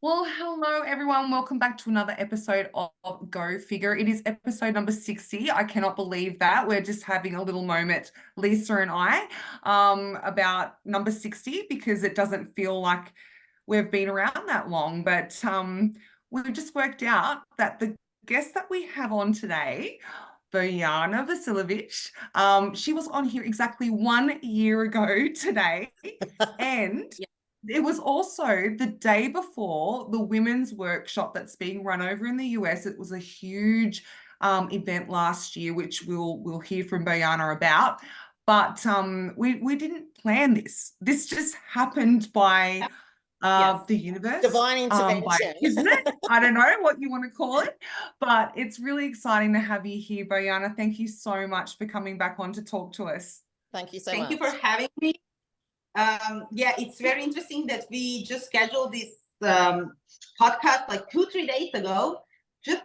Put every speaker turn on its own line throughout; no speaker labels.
Well, hello everyone. Welcome back to another episode of Go Figure. It is episode number 60. I cannot believe that. We're just having a little moment, Lisa and I, about number 60 because it doesn't feel like we've been around that long. But we've just worked out that the guest that we have on today, Bojana Vasiljevic, she was on here exactly 1 year ago today. And it was also the day before the women's workshop that's being run over in the US. It was a huge event last year, which we'll hear from Bojana about. But we didn't plan this. This just happened by the universe,
Divine intervention.
by kismet. I don't know what you want to call it, but it's really exciting to have you here, Bojana. Thank you so much for coming back on to talk to us.
Thank you so much.
Thank you for having me. Yeah, it's very interesting that we just scheduled this podcast like 2-3 days ago, just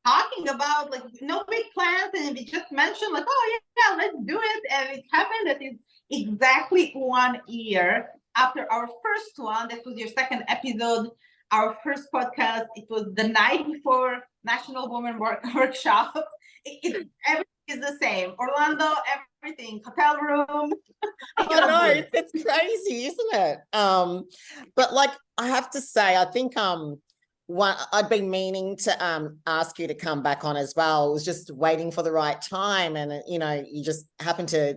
talking about like no big plans, and we just mentioned like, oh yeah, let's do it. And it happened that it's exactly 1 year after our first one. That was your second episode, our first podcast. It was the night before National Women Workshop. Everything is the same. Orlando, everything, hotel room.
I know, it's crazy, isn't it? But like I have to say, I think I'd been meaning to ask you to come back on as well. I was just waiting for the right time, and you just happened to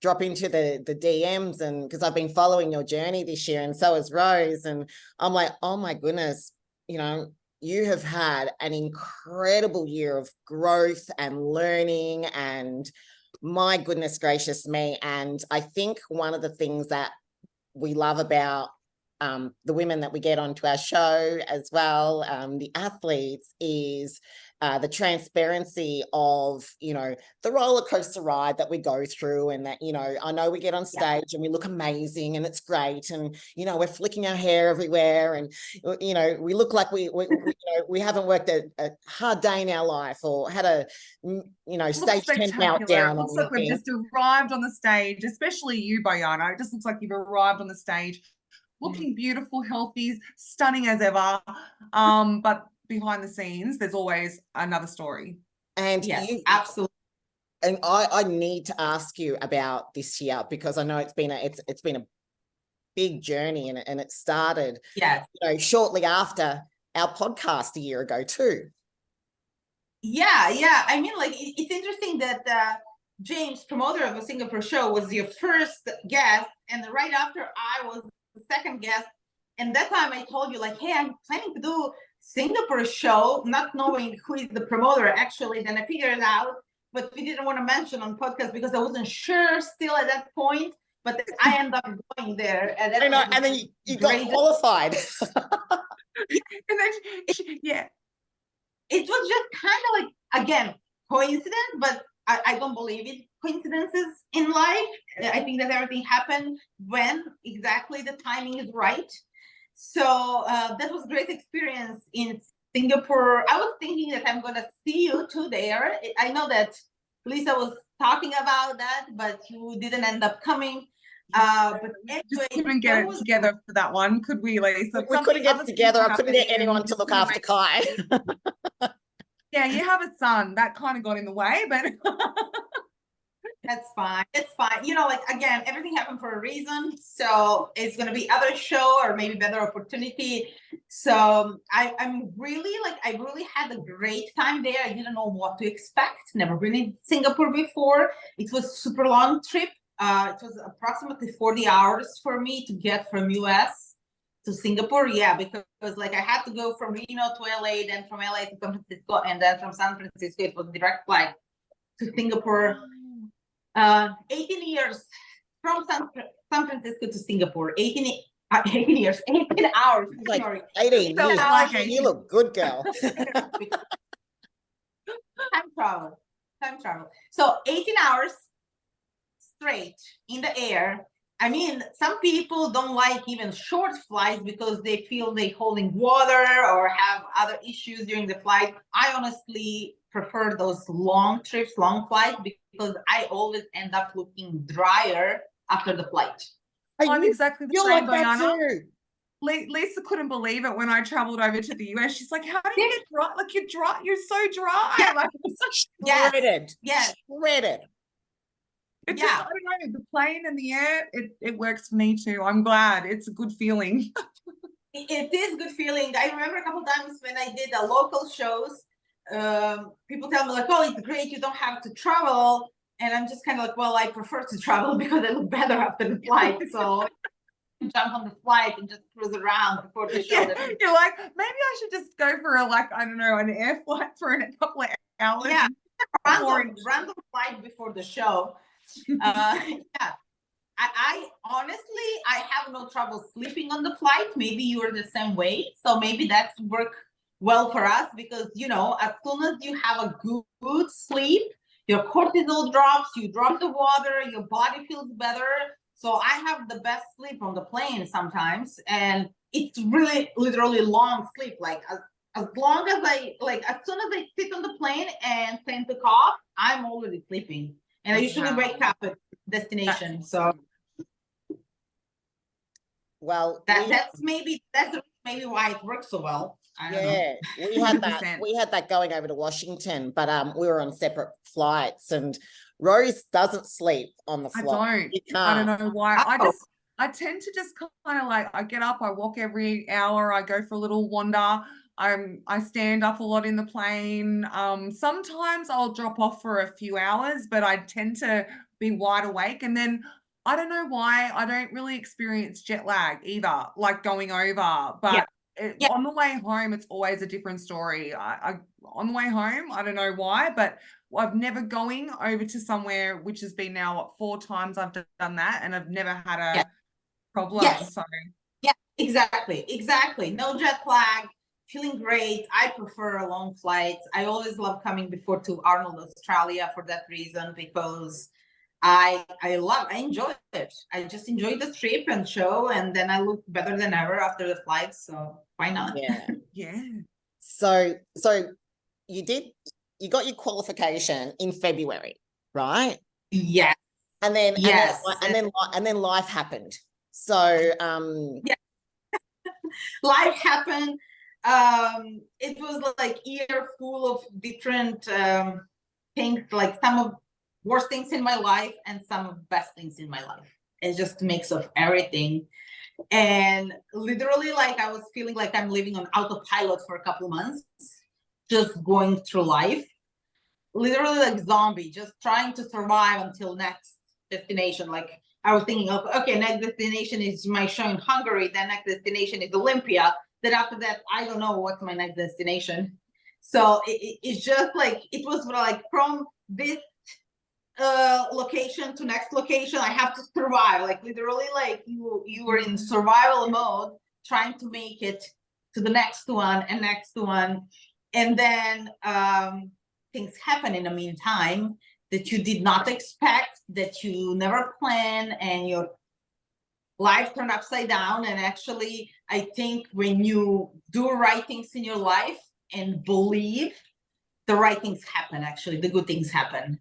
drop into the DMs, and because I've been following your journey this year, and so has Rose, and I'm like, oh my goodness, you have had an incredible year of growth and learning, and my goodness gracious me. And I think one of the things that we love about the women that we get onto our show as well, the athletes, is the transparency of, the roller coaster ride that we go through, and that, I know we get on stage and we look amazing and it's great, and, we're flicking our hair everywhere, and, we look like we haven't worked a hard day in our life or had a, stage 10 meltdown.
It looks like we've just arrived on the stage, especially you, Bojana. It just looks like you've arrived on the stage looking beautiful, healthy, stunning as ever. But behind the scenes, there's always another story.
And
yes, absolutely.
And I need to ask you about this year, because I know it's been a big journey, and it started shortly after our podcast a year ago too.
Yeah. I mean, like, it's interesting that James, promoter of the Singapore show, was your first guest, and right after I was the second guest. And that time I told you like, hey, I'm planning to do Singapore show, not knowing who is the promoter actually. Then I figured it out, but we didn't want to mention on podcast because I wasn't sure still at that point. But I ended up going there, and
then you got qualified.
And then, it was just kind of like, again, coincidence, but I don't believe it. Coincidences in life. I think that everything happened when exactly the timing is right. So that was a great experience in Singapore. I was thinking that I'm going to see you too there. I know that Lisa was talking about that, but you didn't end up coming. But anyway,
just couldn't get it together for that one, could we, Lisa?
We couldn't get it together. I couldn't get anyone to look after Kai.
Yeah, you have a son. That kind of got in the way, but
that's fine. It's fine. Like, again, everything happened for a reason. So it's going to be other show or maybe better opportunity. So I really had a great time there. I didn't know what to expect. Never been in Singapore before. It was a super long trip. It was approximately 40 hours for me to get from US to Singapore. Yeah, because like I had to go from Reno to LA, then from LA to San Francisco, and then from San Francisco it was direct flight to Singapore. 18 years from San Francisco to Singapore. 18 years, 18 hours.
Like
sorry.
18 years. You look good, girl. Time travel. So 18 hours straight in the air. I mean, some people don't like even short flights because they feel they're holding water or have other issues during the flight. I honestly prefer those long trips, long flights, because I always end up looking drier after the flight.
I'm exactly the same, Bojana. Lisa couldn't believe it when I traveled over to the US. She's like, how do you get dry? Like you're dry, you're so dry.
Yeah.
Like
Shredded.
Yes.
Shredded.
it just, I don't know, the plane and the air, it works for me too. I'm glad. It's a good feeling.
It is good feeling. I remember a couple times when I did the local shows, people tell me like, oh, it's great, you don't have to travel. And I'm just kind of like, well, I prefer to travel because I look better after the flight. So jump on the flight and just cruise around before the show.
Yeah, you're like, maybe I should just go for a, like, I don't know, an air flight for a couple of hours.
Yeah, random flight before the show. Yeah. I honestly, I have no trouble sleeping on the flight. Maybe you are the same way. So maybe that's work well for us because, you know, as soon as you have a good sleep, your cortisol drops, you drop the water, your body feels better. So I have the best sleep on the plane sometimes. And it's really literally long sleep. Like as long as as soon as I sit on the plane and turn the off, I'm already sleeping. And I usually wake up at destination. So
well,
that's maybe why it works so well. I don't know.
we had that. We had that going over to Washington, but we were on separate flights, and Rose doesn't sleep on the flight.
I don't know why. I tend to just kind of like, I get up, I walk every hour, I go for a little wander. I stand up a lot in the plane. Sometimes I'll drop off for a few hours, but I tend to be wide awake. And then I don't know why I don't really experience jet lag either, like going over. But on the way home, it's always a different story. On the way home, I don't know why, but I've never going over to somewhere which has been now what, 4 times I've done that, and I've never had a problem.
Yes.
So
yeah, exactly. No jet lag. Feeling great. I prefer long flights. I always love coming before to Arnold, Australia for that reason, because I enjoy it. I just enjoy the trip and show, and then I look better than ever after the flight. So why not?
Yeah.
So you got your qualification in February, right?
Yeah.
And then and then life happened. So
life happened. It was like year full of different things, like some of worst things in my life and some of best things in my life. It's just a mix of everything. And literally, like, I was feeling like I'm living on autopilot for a couple of months, just going through life, literally like zombie, just trying to survive until next destination. Like I was thinking of, okay, next destination is my show in Hungary, then next destination is Olympia. Then after that, I don't know what's my next destination. So it's just like, it was like from this location to next location, I have to survive. Like literally, like you were in survival mode, trying to make it to the next one and next one. And then things happen in the meantime that you did not expect, that you never planned, and your life turned upside down. And actually, I think when you do right things in your life and believe, the right things happen. Actually, the good things happen.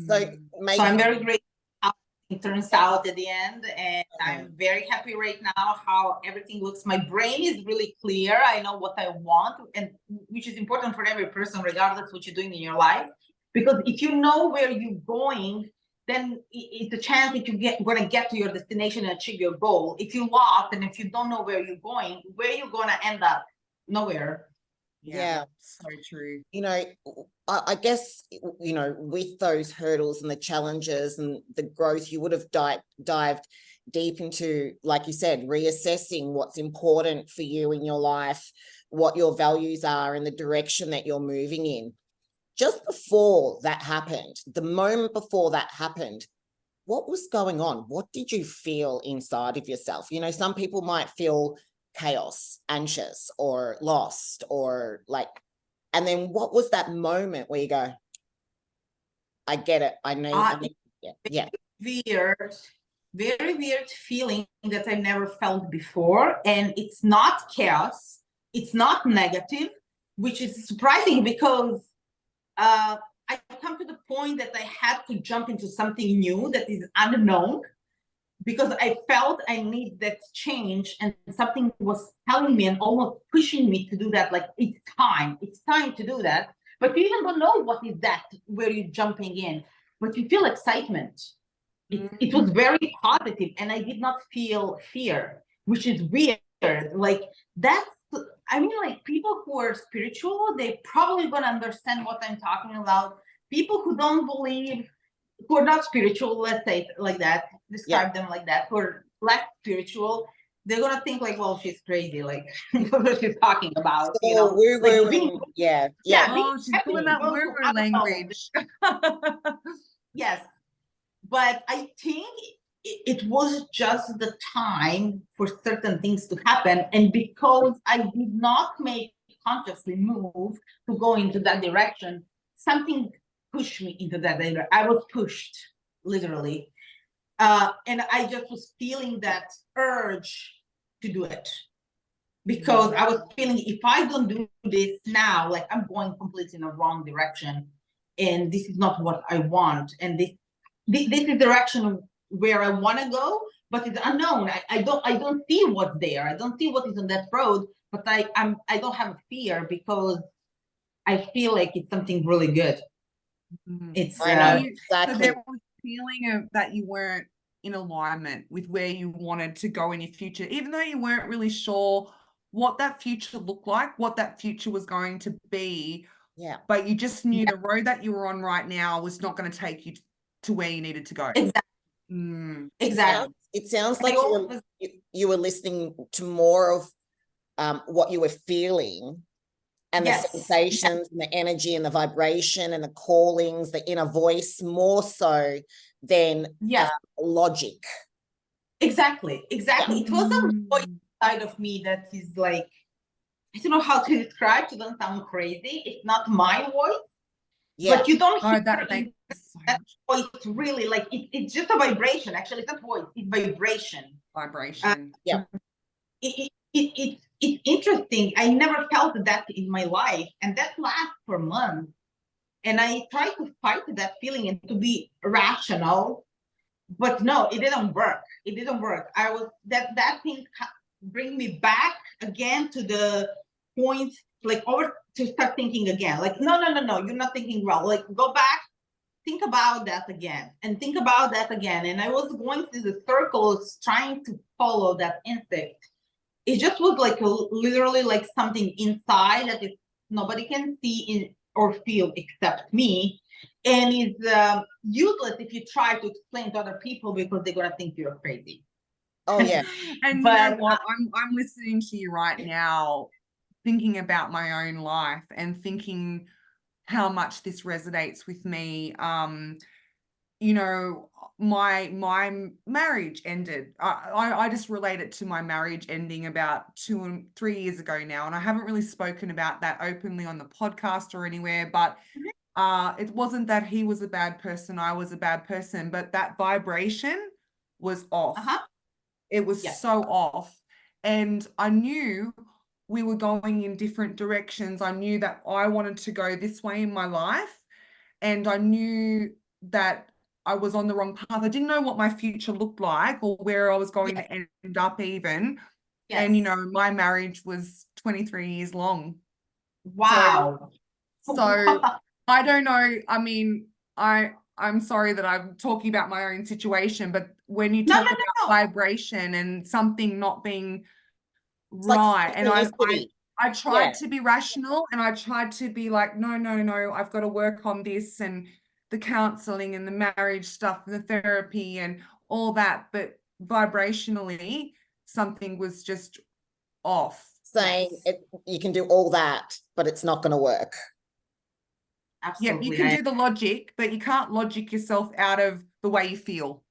So
I'm very grateful how it turns out at the end, and I'm very happy right now how everything looks. My brain is really clear. I know what I want, and which is important for every person, regardless what you're doing in your life. Because if you know where you're going, then it's a chance that you're going to get to your destination and achieve your goal. If you lost, and if you don't know where you're going to end up? Nowhere.
Yeah, so true.
You know, I guess, you know, with those hurdles and the challenges and the growth, you would have dived deep into, like you said, reassessing what's important for you in your life, what your values are, and the direction that you're moving in. Just before that happened, the moment before that happened, what was going on? What did you feel inside of yourself? You know, some people might feel chaos, anxious, or lost, or like, and then what was that moment where you go, I get it, I need
very weird feeling that I never felt before. And it's not chaos, it's not negative, which is surprising because I come to the point that I had to jump into something new that is unknown. because I felt I need that change, and something was telling me and almost pushing me to do that. Like, it's time to do that. But you even don't know what is that, where you're jumping in, but you feel excitement. It was very positive, and I did not feel fear, which is weird. Like, that's, I mean, like, people who are spiritual, they probably gonna understand what I'm talking about. People who don't believe, who are not spiritual, let's say it like that, describe them like that, who are less spiritual, they're gonna think like, well, she's crazy, like, what she's talking about, you know,
woo
like
woo
being,
and yeah.
being
Oh, she's
happy,
doing that
goes to,
woo-woo
I don't know.
language.
Yes, but I think it was just the time for certain things to happen, and because I did not make consciously move to go into that direction, something pushed me into that direction. I was pushed, literally, and I just was feeling that urge to do it, because I was feeling, if I don't do this now, like, I'm going completely in the wrong direction, and this is not what I want, and this is the direction where I want to go, but it's unknown. I don't see what's there. I don't see what is on that road, but I don't have a fear, because I feel like it's something really good. It's
I know
So
exactly.
there was a feeling of that you weren't in alignment with where you wanted to go in your future, even though you weren't really sure what that future looked like, what that future was going to be.
Yeah.
But you just knew the road that you were on right now was not going to take you to where you needed to go.
Exactly. Exactly.
It sounds like you were listening to more of what you were feeling, and the sensations and the energy and the vibration and the callings, the inner voice, more so than logic.
Exactly. It was a voice side of me that is like, I don't know how to describe, to don't sound crazy. It's not my voice. Yeah. But you don't hear that voice really, like, it's just a vibration. Actually, it's not voice, it's vibration. It's interesting. I never felt that in my life, and that lasts for months. And I tried to fight that feeling and to be rational, but no, it didn't work. I was that thing bring me back again to the point, like, over to start thinking again. Like, no, you're not thinking well. Like, go back, think about that again, and think about that again. And I was going through the circles trying to follow that instinct. It just was like literally like something inside that nobody can see or feel except me, and it's useless if you try to explain to other people, because they're gonna think you're crazy.
Oh yeah.
And you know what? I'm listening to you right now, thinking about my own life and thinking how much this resonates with me. You know, my marriage ended. I just relate it to my marriage ending about 2 and 3 years ago now, and I haven't really spoken about that openly on the podcast or anywhere, but it wasn't that he was a bad person, I was a bad person, but that vibration was off. It was so off, and I knew we were going in different directions. I knew that I wanted to go this way in my life, and I knew that I was on the wrong path. I didn't know what my future looked like or where I was going to end up even. And, you know, my marriage was 23 years long.
Wow.
So I don't know. I mean, I'm sorry that I'm talking about my own situation, but when you talk about vibration and something not being right, and I tried to be rational, and I tried to be like, no, I've got to work on this, and the counseling and the marriage stuff and the therapy and all that, but vibrationally something was just off.
Saying you can do all that, but it's not going to work.
Absolutely.
Yeah, you can do the logic, but you can't logic yourself out of the way you feel.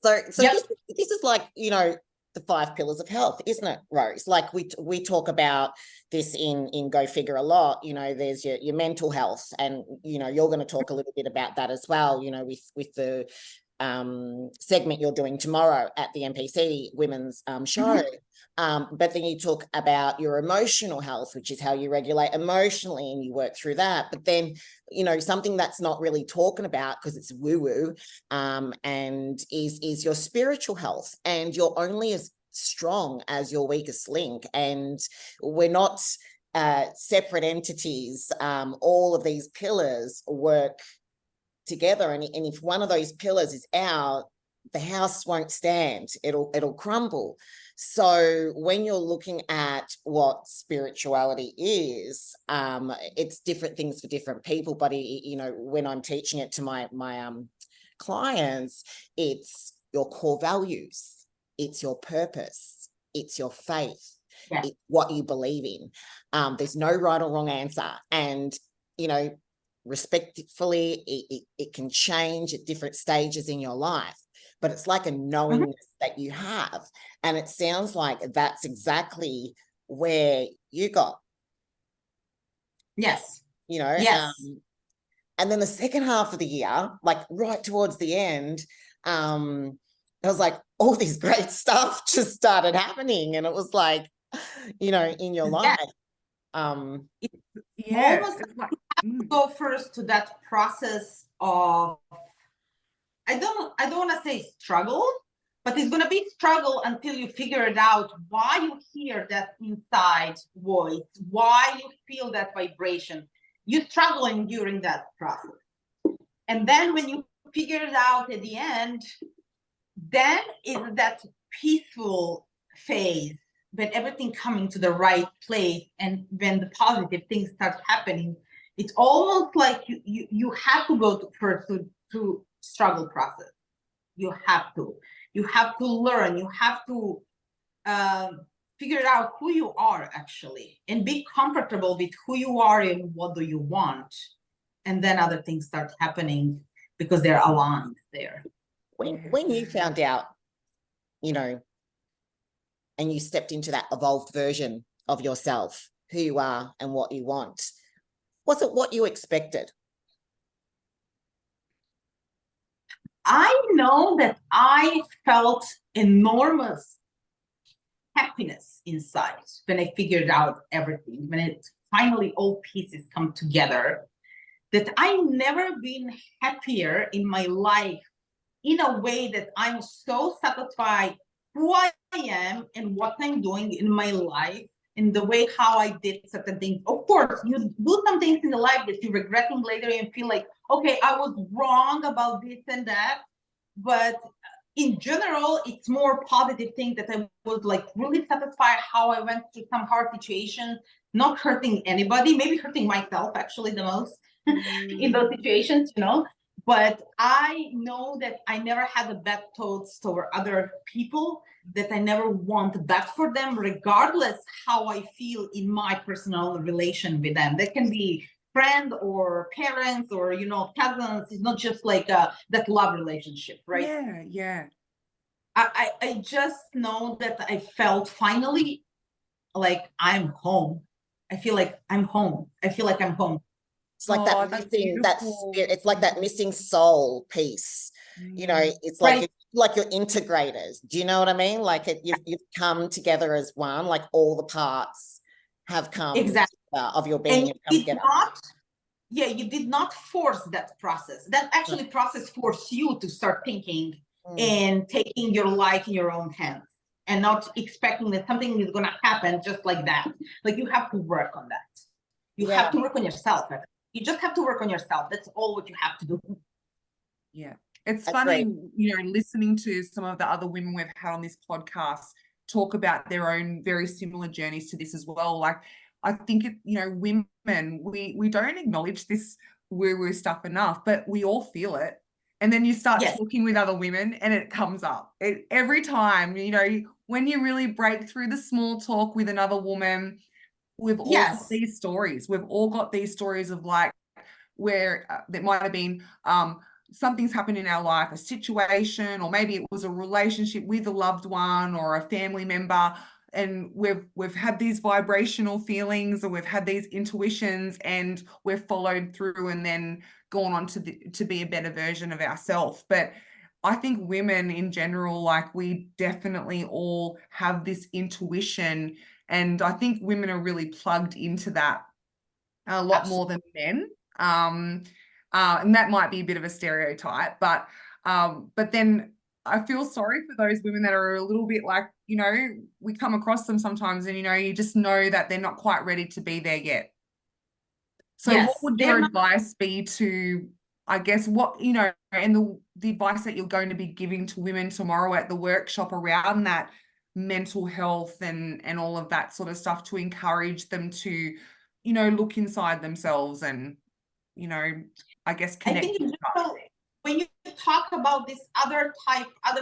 So this is like, you know, the 5 pillars of health, isn't it, Rose? Like we talk about this in Go Figure a lot. You know, there's your mental health, and you know, you're going to talk a little bit about that as well, you know, with the segment you're doing tomorrow at the NPC women's show. But then you talk about your emotional health, which is how you regulate emotionally and you work through that. But then, you know, something that's not really talking about because it's woo-woo, and is your spiritual health. And you're only as strong as your weakest link. And we're not separate entities. All of these pillars work together, and if one of those pillars is out, the house won't stand. It'll crumble. So when you're looking at what spirituality is, it's different things for different people. But you know, when I'm teaching it to my clients, it's your core values, it's your purpose, it's your faith, it's what you believe in. There's no right or wrong answer, and you know, respectfully, it can change at different stages in your life, but it's like a knowingness that you have. And it sounds like that's exactly where you got.
Yes.
You know, and then the second half of the year, like right towards the end, it was like all this great stuff just started happening. And it was like, you know, in your life.
Almost go first to that process of, I don't want to say struggle, but it's going to be struggle until you figure it out, why you hear that inside voice, why you feel that vibration. You're struggling during that process. And then when you figure it out at the end, then is that peaceful phase, when everything coming to the right place, and when the positive things start happening. It's almost like you have to go first to struggle process. You have to learn, you have to figure out who you are actually, and be comfortable with who you are and what do you want. And then other things start happening because they're aligned there.
When you found out, you know, and you stepped into that evolved version of yourself, who you are and what you want, was it what you expected?
I know that I felt enormous happiness inside when I figured out everything, when it finally all pieces come together, that I never been happier in my life in a way that I'm so satisfied who I am and what I'm doing in my life, in the way how I did certain things. Of course, you do some things in the life that you're regretting later and feel like, okay, I was wrong about this and that. But in general, it's more positive thing that I was like really satisfied how I went through some hard situations, not hurting anybody, maybe hurting myself actually the most in those situations, you know. But I know that I never had the bad thoughts toward other people, that I never want bad for them, regardless how I feel in my personal relation with them. That can be friend or parents or, you know, cousins. It's not just like that love relationship, right?
Yeah.
I just know that I felt finally like I'm home. I feel like I'm home. I feel like I'm home.
It's like that missing, it's like that missing soul piece. You know, it's like you're integrators. Do you know what I mean? Like you've come together as one, like all the parts have come of your being and come together.
You did not force that process. That actually process forced you to start thinking and taking your life in your own hands, and not expecting that something is going to happen just like that. Like you have to work on that. You have to work on yourself. You just have to work on yourself. That's all what you have to do.
Yeah. It's funny, you know, listening to some of the other women we've had on this podcast talk about their own very similar journeys to this as well. Like, I think, you know, women, we don't acknowledge this woo-woo stuff enough, but we all feel it. And then you start talking with other women and it comes up. Every time, you know, when you really break through the small talk with another woman, we've all got these stories. We've all got these stories of like where there might have been something's happened in our life, a situation, or maybe it was a relationship with a loved one or a family member, and we've had these vibrational feelings, or we've had these intuitions, and we've followed through and then gone on to be a better version of ourselves. But I think women in general, like we definitely all have this intuition, and I think women are really plugged into that a lot more than men. And that might be a bit of a stereotype, but then I feel sorry for those women that are a little bit like, you know, we come across them sometimes and, you know, you just know that they're not quite ready to be there yet. So
Yes,
what would your advice be to, I guess, what, you know, and the advice that you're going to be giving to women tomorrow at the workshop around that mental health and all of that sort of stuff to encourage them to, you know, look inside themselves and, you know, I guess connect.
I think in general, when you talk about this other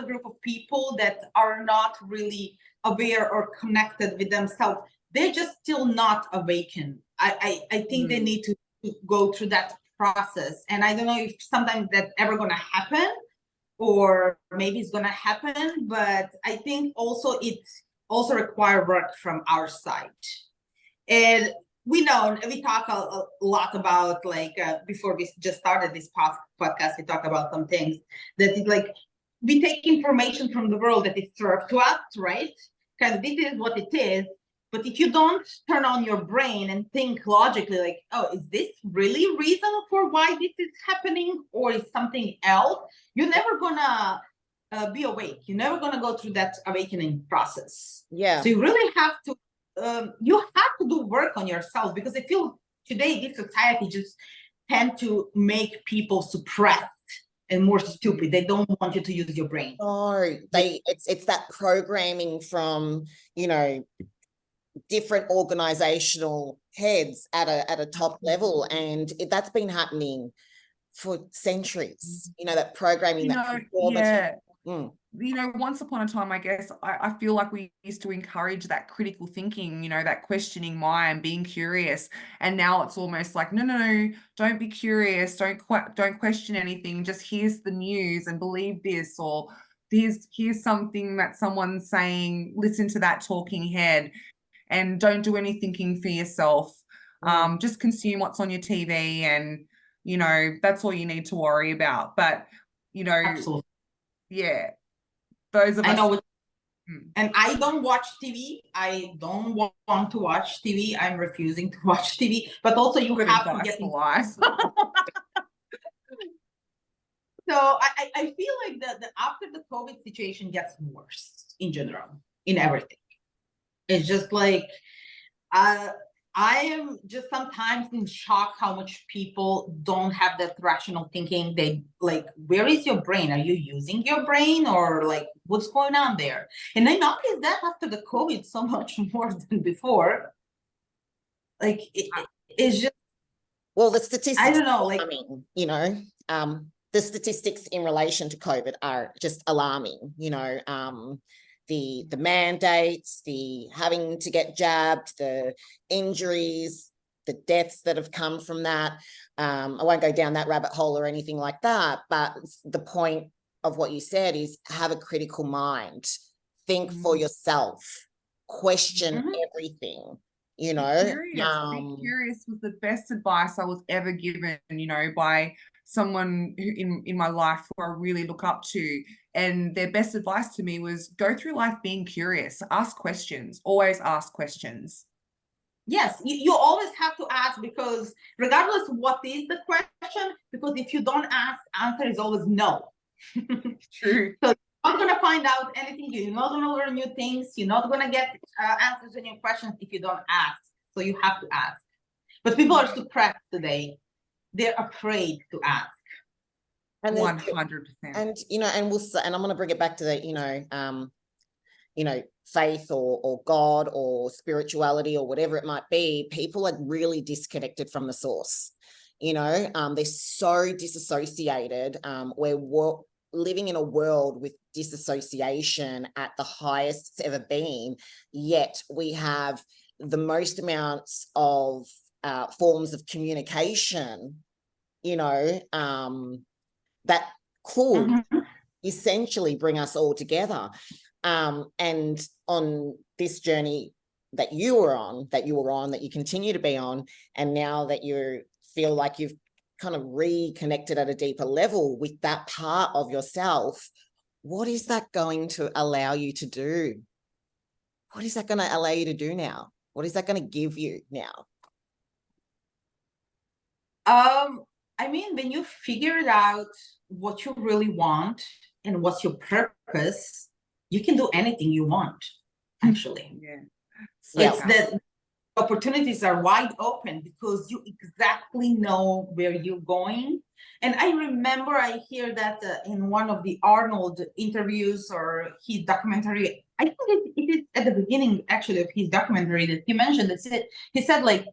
group of people that are not really aware or connected with themselves, they're just still not awakened. I think they need to go through that process. And I don't know if sometimes that's ever going to happen, or maybe it's going to happen, but I think also it also requires work from our side. And we know, we talk a lot about, like, before we just started this podcast, we talk about some things that is like, we take information from the world that is served to us, right? Because this is what it is. But if you don't turn on your brain and think logically, like, oh, is this really reason for why this is happening, or is something else? You're never gonna be awake. You're never gonna go through that awakening process.
Yeah.
So you really have to, you have to do work on yourself, because I feel today this society just tend to make people suppressed and more stupid. They don't want you to use your brain.
Oh, it's that programming from, you know, different organizational heads at a top level, and that's been happening for centuries, you know, that programming,
you know, once upon a time, I guess I feel like we used to encourage that critical thinking, you know, that questioning mind, being curious, and now it's almost like, no, don't be curious, don't question anything, just here's the news and believe this, or here's something that someone's saying, listen to that talking head, and don't do any thinking for yourself. Just consume what's on your TV, and, you know, that's all you need to worry about. But, you know,
absolutely,
yeah, those of us.
I know. And I don't watch TV. I don't want to watch TV. I'm refusing to watch TV. But also, you have to get in life. So I feel like the after the COVID situation gets worse in general, in everything. It's just like, I am just sometimes in shock how much people don't have that rational thinking. They like, where is your brain? Are you using your brain, or like, what's going on there? And I noticed that after the COVID so much more than before. Like, it's just,
well, the statistics,
I don't know, like,
I mean, you know, the statistics in relation to COVID are just alarming, you know, the mandates, the having to get jabbed, the injuries, the deaths that have come from that. I won't go down that rabbit hole or anything like that, but the point of what you said is have a critical mind, think for yourself, question everything, you know.
Be curious was the best advice I was ever given, you know, by someone who in my life who I really look up to. And their best advice to me was go through life being curious, ask questions, always ask questions.
Yes, you always have to ask, because regardless of what is the question, because if you don't ask, answer is always no.
True.
So you're not going to find out anything. You're not going to learn new things. You're not going to get answers on your questions if you don't ask. So you have to ask. But people are suppressed today. They're afraid to ask.
And 100%.
And, you know, and I'm going to bring it back to the, you know, faith or God or spirituality or whatever it might be. People are really disconnected from the source. You know, they're so disassociated. We're living in a world with disassociation at the highest it's ever been, yet we have the most amounts of forms of communication, you know, that could essentially bring us all together. And on this journey that you were on, that you continue to be on, and now that you feel like you've kind of reconnected at a deeper level with that part of yourself, what is that going to allow you to do? What is that going to allow you to do now? What is that going to give you now?
I mean, when you figured out what you really want and what's your purpose, you can do anything you want, actually.
Yeah.
It's that opportunities are wide open because you exactly know where you're going. And I remember I hear that in one of the Arnold interviews or his documentary. I think it is at the beginning actually of his documentary that he mentioned that he said like,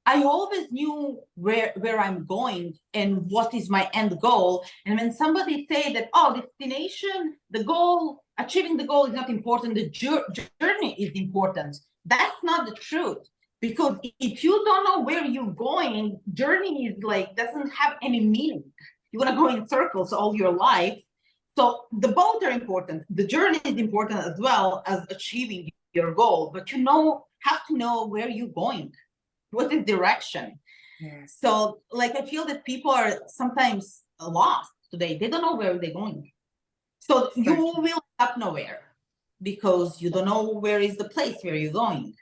I always knew where I'm going and what is my end goal. And when somebody say that, oh, destination, the goal, achieving the goal is not important, the journey is important. That's not the truth. Because if you don't know where you're going, journey is like, doesn't have any meaning. You're gonna go in circles all your life. So the both are important. The journey is important as well as achieving your goal, but have to know where you're going. What is direction?
Yes.
So like, I feel that people are sometimes lost today. They don't know where they're going. So you will end up nowhere because you don't know where is the place where you're going.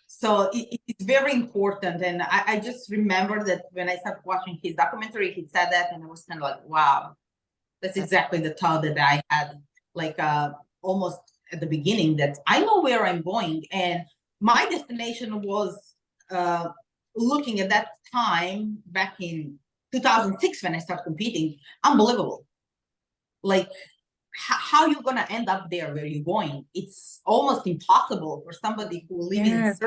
So it's very important. And I just remember that when I started watching his documentary, he said that, and I was kind of like, wow, that's exactly the thought that I had, like almost at the beginning, that I know where I'm going. And my destination was looking at that time back in 2006 when I started competing, unbelievable. Like, how you're going to end up there where you're going? It's almost impossible for somebody who lives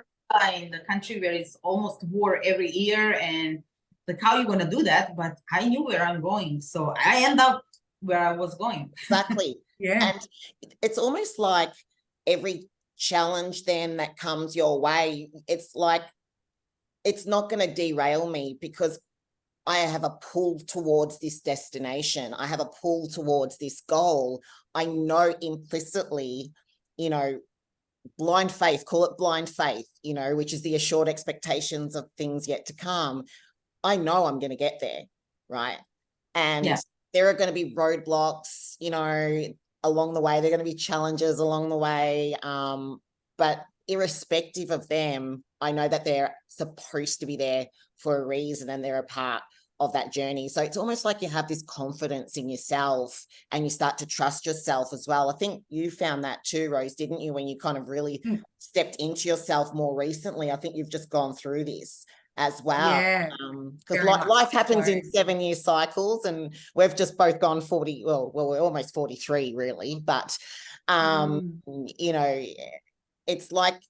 in the country where it's almost war every year, and like, how you going to do that? But I knew where I'm going, so I end up where I was going.
Exactly. And it's almost like every challenge then that comes your way, it's like, it's not going to derail me because I have a pull towards this destination. I have a pull towards this goal. I know implicitly, you know, blind faith, call it blind faith, you know, which is the assured expectations of things yet to come. I know I'm going to get there, right? And there are going to be roadblocks, you know, along the way. There are going to be challenges along the way. But irrespective of them, I know that they're supposed to be there for a reason and they're a part of that journey. So it's almost like you have this confidence in yourself and you start to trust yourself as well. I think you found that too, Rose, didn't you, when you kind of really stepped into yourself more recently? I think you've just gone through this as well. Because life happens in 7-year cycles, and we've just both gone 40, well, we're almost 43 really, but you know, it's like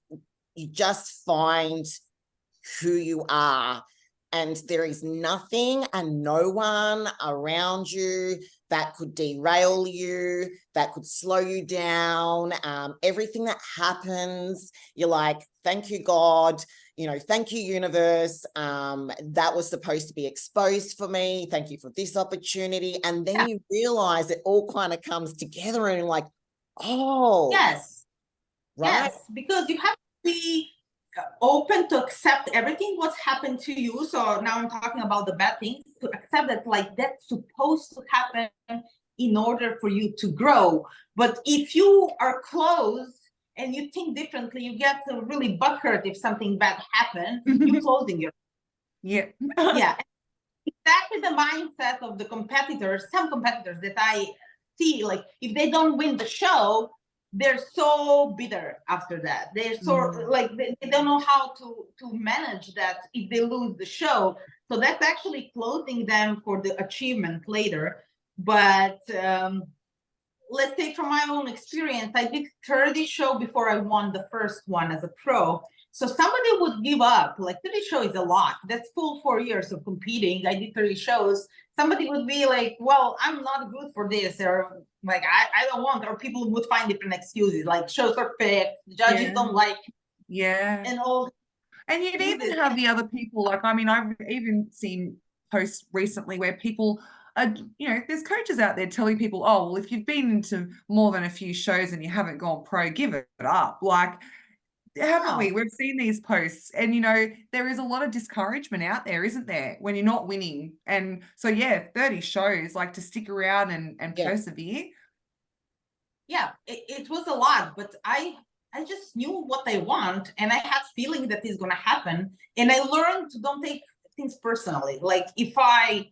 you just find who you are, and there is nothing and no one around you that could derail you, that could slow you down. Everything that happens, you're like, thank you, God, you know, thank you, universe. That was supposed to be exposed for me. Thank you for this opportunity. And then you realize it all kind of comes together and you're like, oh.
Yes. Because you have to be open to accept everything what's happened to you. So now I'm talking about the bad things, to accept that like that's supposed to happen in order for you to grow. But if you are closed and you think differently, you get really butthurt if something bad happens. You're closing your exactly the mindset of the competitors. Some competitors that I see, like if they don't win the show, they're so bitter after that. They're so like they don't know how to manage that if they lose the show. So that's actually closing them for the achievement later. But let's say from my own experience, I did 30 shows before I won the first one as a pro. So somebody would give up. Like 30 shows is a lot. That's full 4 years of competing. I did 30 shows. Somebody would be like, well, I'm not good for this, or like I don't want, or people would find different excuses, like shows are fake, the judges don't like and all.
And you'd even have the other people, like, I mean, I've even seen posts recently where people are, you know, there's coaches out there telling people, oh, well, if you've been into more than a few shows and you haven't gone pro, give it up. Like, haven't we? We've seen these posts, and there is a lot of discouragement out there, isn't there, when you're not winning? And so 30 shows, like, to stick around and persevere.
Yeah, it was a lot, but I just knew what I want, and I had feeling that it's gonna happen. And I learned to don't take things personally. Like, if I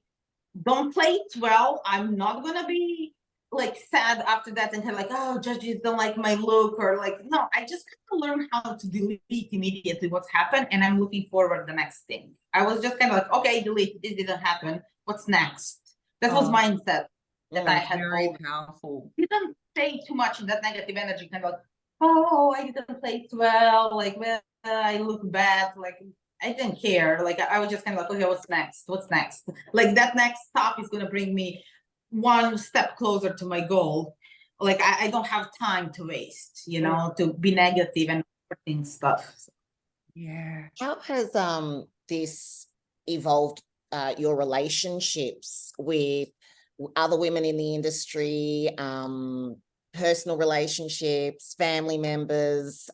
don't play it well, I'm not gonna be like sad after that and kind of like, oh, judges don't like my look, or like, no, I just kind of learned how to delete immediately what's happened, and I'm looking forward the next thing. I was just kind of like, okay, delete, this didn't happen, what's next? That was mindset that I had.
Very powerful.
Didn't stay too much in that negative energy, kind of like, oh, I didn't play it well, like, well, I look bad, like, I didn't care. Like, I was just kind of like, okay, what's next? What's next? Like, that next stop is going to bring me one step closer to my goal. Like, I don't have time to waste, to be negative and overthink stuff.
Yeah.
How has this evolved your relationships with other women in the industry, personal relationships, family members,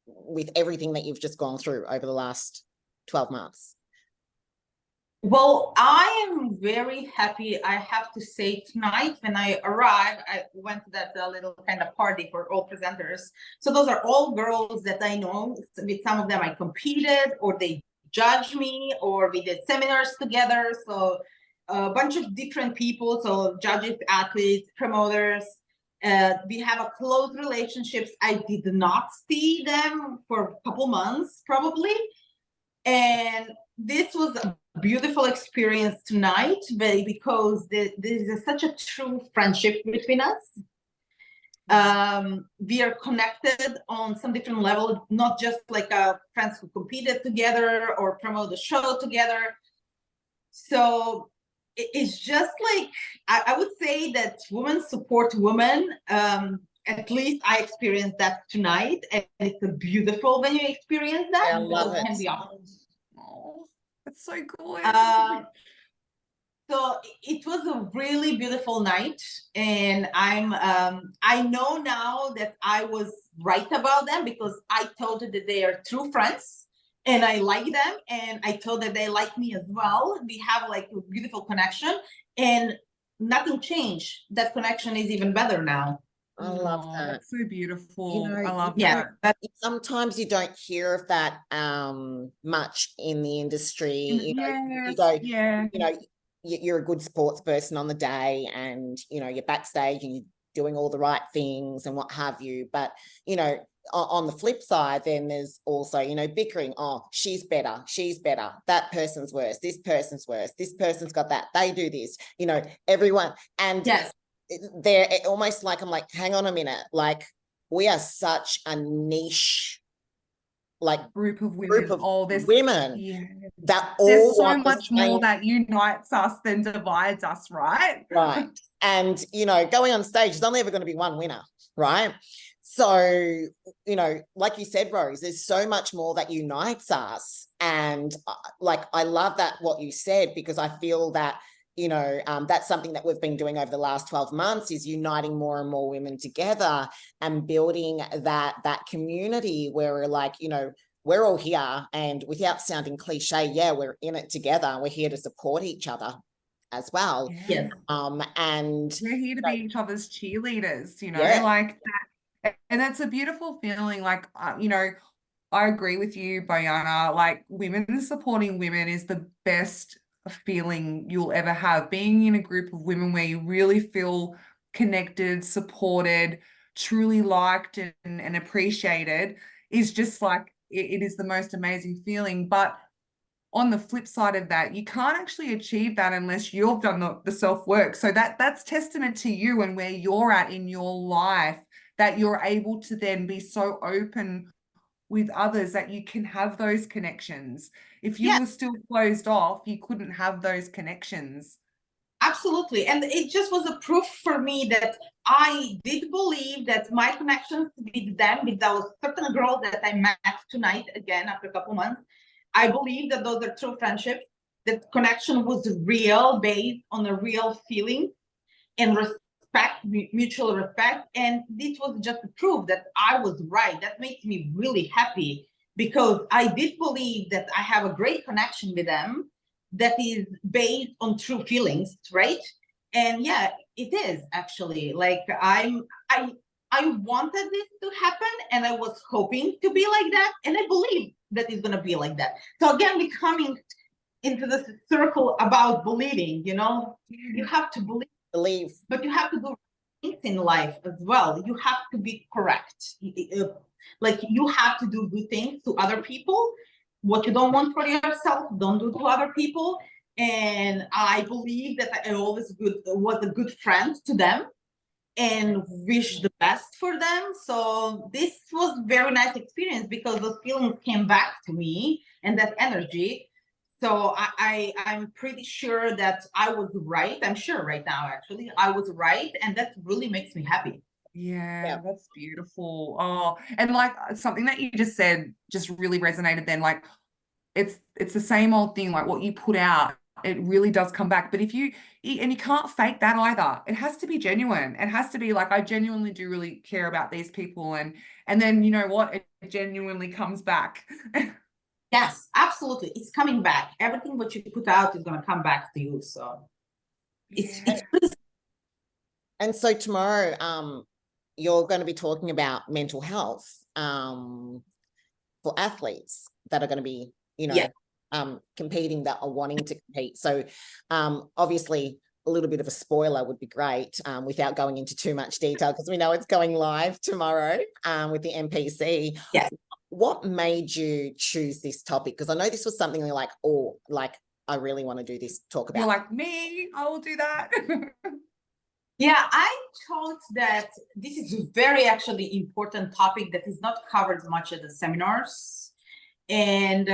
with everything that you've just gone through over the last 12 months?
Well, I am very happy. I have to say, tonight when I arrived, I went to that little kind of party for all presenters. So those are all girls that I know. With some of them I competed, or they judged me, or we did seminars together. So a bunch of different people. So judges, athletes, promoters. We have a close relationships. I did not see them for a couple months, probably. And this was a beautiful experience tonight, because this is such a true friendship between us. We are connected on some different level, not just like friends who competed together or promote the show together. So it's just like, I would say that women support women. At least I experienced that tonight, and it's a beautiful when you experience that.
I love it.
Can be
Oh, that's so good.
So it was a really beautiful night, and I know now that I was right about them, because I told her that they are true friends and I like them, and I told that they like me as well. We have like a beautiful connection, and nothing changed. That connection is even better now.
I love that.
That's so beautiful. I love
that.
Sometimes you don't hear of that much in the industry. You're a good sports person on the day, and you're backstage and you're doing all the right things and what have you. But on the flip side, then there's also bickering. Oh, she's better, that person's worse, this person's worse, this person's got that, they do this, everyone. And
yes,
they're almost like, I'm like, hang on a minute, like, we are such a niche, like,
group of women.
That all
there's so much more that unites us than divides us, right?
Right. And going on stage, there's only ever going to be one winner, right? So like you said, Rose, there's so much more that unites us. And like, I love that what you said, because I feel that that's something that we've been doing over the last 12 months, is uniting more and more women together and building that community where we're like, we're all here, and without sounding cliche, we're in it together. We're here to support each other as well.
Yes.
And
we're here to be each other's cheerleaders, like that. And that's a beautiful feeling. Like, I agree with you, Bojana. Like, women supporting women is the best feeling you'll ever have. Being in a group of women where you really feel connected, supported, truly liked and appreciated is just like, it is the most amazing feeling. But on the flip side of that, you can't actually achieve that unless you've done the self-work. So that's testament to you and where you're at in your life, that you're able to then be so open with others that you can have those connections. If you were still closed off, you couldn't have those connections.
Absolutely. And it just was a proof for me that I did believe that my connections with them, with those certain girls that I met tonight again after a couple months, I believe that those are true friendships. That connection was real, based on a real feeling and respect respect, mutual respect. And this was just a proof that I was right. That makes me really happy because I did believe that I have a great connection with them that is based on true feelings, right? And yeah, it is actually like I wanted this to happen and I was hoping to be like that. And I believe that it's going to be like that. So again, we're coming into this circle about believing, you have to believe, but you have to do things in life as well. You have to be correct. Like you have to do good things to other people. What you don't want for yourself, don't do to other people. And I believe that I always was a good friend to them and wish the best for them. So this was very nice experience because those feelings came back to me and that energy. So I'm pretty sure that I was right. I'm sure right now, actually, I was right. And that really makes me happy.
Yeah, that's beautiful. Oh, and like something that you just said just really resonated then. Like it's the same old thing, like what you put out, it really does come back. But if you can't fake that either. It has to be genuine. It has to be like, I genuinely do really care about these people. And then you know what? It genuinely comes back.
Yes, absolutely. It's coming back. Everything what you put out is going to come back to you. So it's
and so tomorrow, you're going to be talking about mental health for athletes that are going to be, competing, that are wanting to compete. So obviously a little bit of a spoiler would be great without going into too much detail because we know it's going live tomorrow with the NPC.
Yes.
What made you choose this topic? Because I know this was something you're like, oh, like I really want to do this, talk about.
You're like, me, I will do that.
Yeah, I thought that this is a very actually important topic that is not covered much at the seminars. And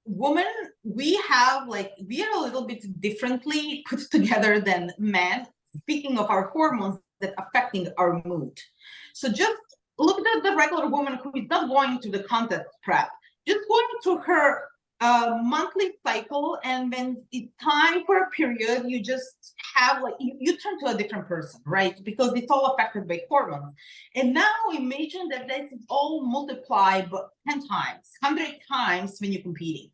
women, we are a little bit differently put together than men, speaking of our hormones that affecting our mood. So just look at the regular woman who is not going to the contest prep, just going through her monthly cycle, and when it's time for a period, you just have you turn to a different person, right? Because it's all affected by hormones. And now imagine that is all multiplied but 10 times, 100 times when you're competing.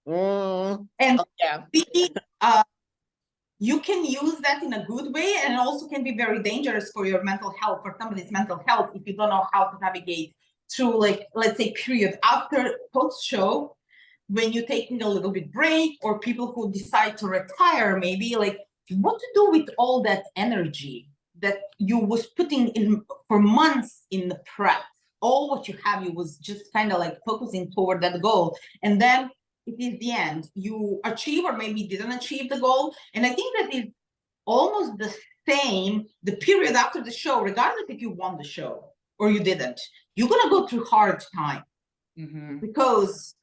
And you can use that in a good way, and it also can be very dangerous for your mental health, for somebody's mental health, if you don't know how to navigate through, let's say, period after post-show, when you're taking a little bit break, or people who decide to retire, maybe what to do with all that energy that you was putting in for months in the prep. All what you have, you was just kind of focusing toward that goal. And then it is the end. You achieve or maybe didn't achieve the goal. And I think that is almost the same, the period after the show, regardless if you won the show or you didn't. You're going to go through hard time because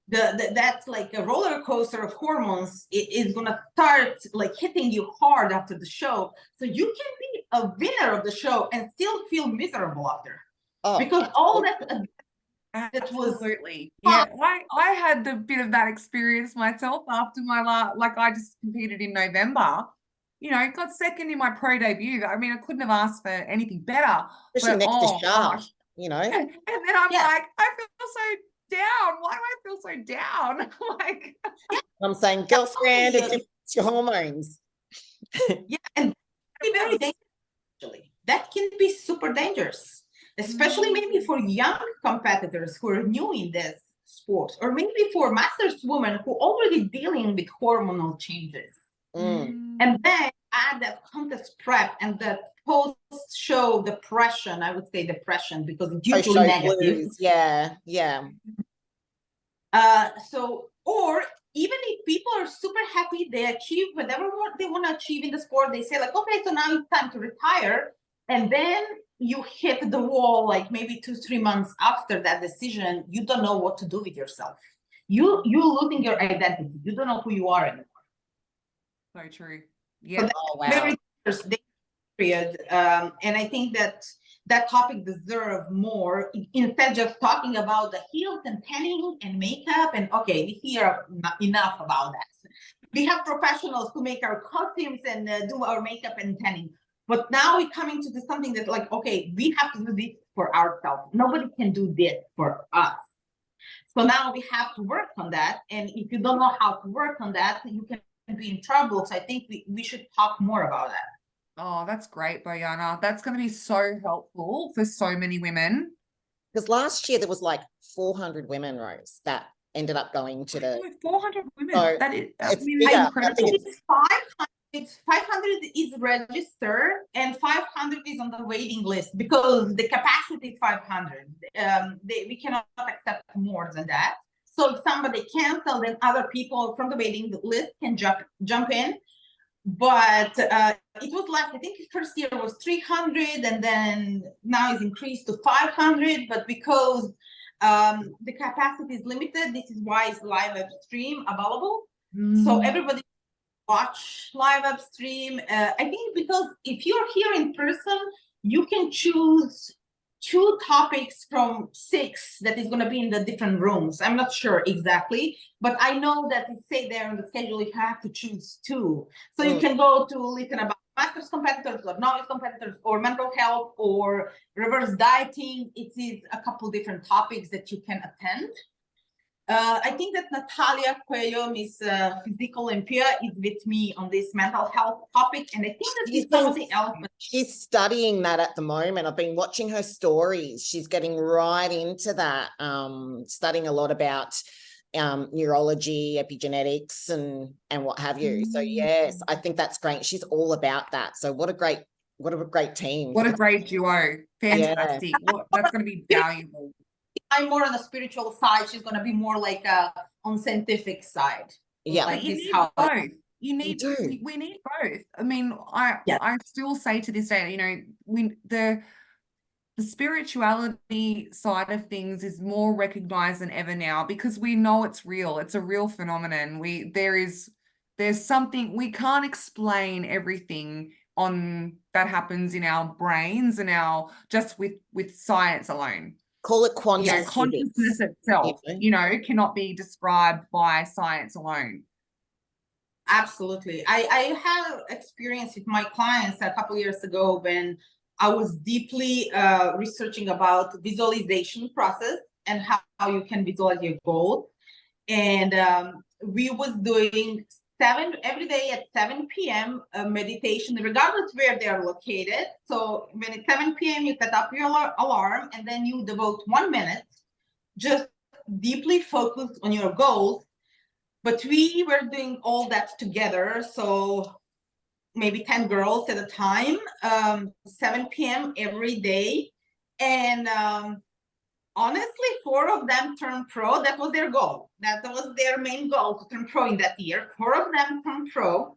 that's like a roller coaster of hormones. It is going to start hitting you hard after the show. So you can be a winner of the show and still feel miserable after. Because all that
absolutely was I had a bit of that experience myself after my I just competed in November, got second in my pro debut. I mean, I couldn't have asked for anything better.
Especially next to Shah,
and then I'm like, I feel so down. Why do I feel so down?
I'm saying, girlfriend, it's your hormones.
And very dangerous, actually. That can be super dangerous, especially maybe for young competitors who are new in this sport, or maybe for masters women who already dealing with hormonal changes. And then add that contest prep and the post-show depression. I would say depression because it's usually negative.
Blues. Yeah.
So, or even if people are super happy, they achieve whatever they want to achieve in the sport, they say okay, so now it's time to retire. And then you hit the wall, maybe 2-3 months after that decision, you don't know what to do with yourself. You're losing your identity. You don't know who you are anymore.
So true. Yeah.
So
very period. And I think that topic deserves more, instead of just talking about the heels and tanning and makeup. And okay, we hear enough about that. We have professionals who make our costumes and do our makeup and tanning. But now we're coming to this something that like, okay, we have to do this for ourselves. Nobody can do this for us. So now we have to work on that. And if you don't know how to work on that, you can be in trouble. So I think we should talk more about that.
Oh, that's great, Bojana. That's going to be so helpful for so many women.
Because last year there was like 400 women, Rose, that ended up going to the
400 women.
So
that is
it's bigger.
incredible.
I think
It's 500. It's 500 is registered and 500 is on the waiting list because the capacity is 500. We cannot accept more than that. So if somebody cancels, then other people from the waiting list can jump in. But it was less. I think the first year was 300, and then now it's increased to 500. But because the capacity is limited, this is why it's live web stream available. So everybody watch live web stream. I think because if you're here in person, you can choose 2 topics from 6 that is going to be in the different rooms. I'm not sure exactly, but I know that it say there on the schedule you have to choose 2. So you can go to listen about masters competitors or novice competitors or mental health or reverse dieting. It is a couple different topics that you can attend. I think that Natalia Cuello, Miss Physical Olympia, is with me on this mental health topic, and I think that she's something else.
She's studying that at the moment. I've been watching her stories. She's getting right into that, studying a lot about neurology, epigenetics, and what have you. So yes, I think that's great. She's all about that. So what a great team.
What a great duo. Fantastic. Yeah. That's going to be valuable.
I'm more on the spiritual side. She's going to be more like on scientific side.
Yeah,
but you need both. We need both. I mean, I still say to this day, you know, the spirituality side of things is more recognized than ever now because we know it's real. It's a real phenomenon. There's something we can't explain everything on that happens in our brains and just with science alone.
Call it quantum
consciousness itself, cannot be described by science alone.
Absolutely. I have experience with my clients a couple of years ago when I was deeply researching about visualization process and how you can visualize your goals. And we was doing every day at 7 p.m. Meditation, regardless where they are located. So when it's 7 p.m., you set up your alarm and then you devote 1 minute, just deeply focused on your goals. But we were doing all that together. So maybe 10 girls at a time, 7 p.m. every day. And honestly, 4 of them turned pro. That was their goal. That was their main goal, to turn pro in that year. 4 of them turned pro.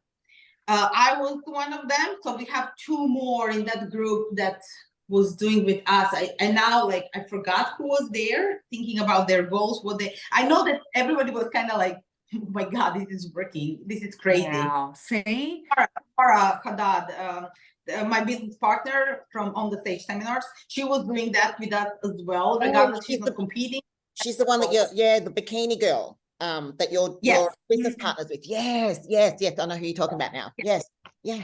I was one of them. So we have 2 more in that group that was doing with us. I now, like, I forgot who was there thinking about their goals. I know that everybody was kind of like, oh my God, this is working. This is crazy.
Wow. See?
Farah Haddad, my business partner from On the Stage Seminars, she was doing that with us as well, regardless she's not competing.
She's the one that the bikini girl that your business partners with. Yes. I know who you're talking about now. Yes. Yeah.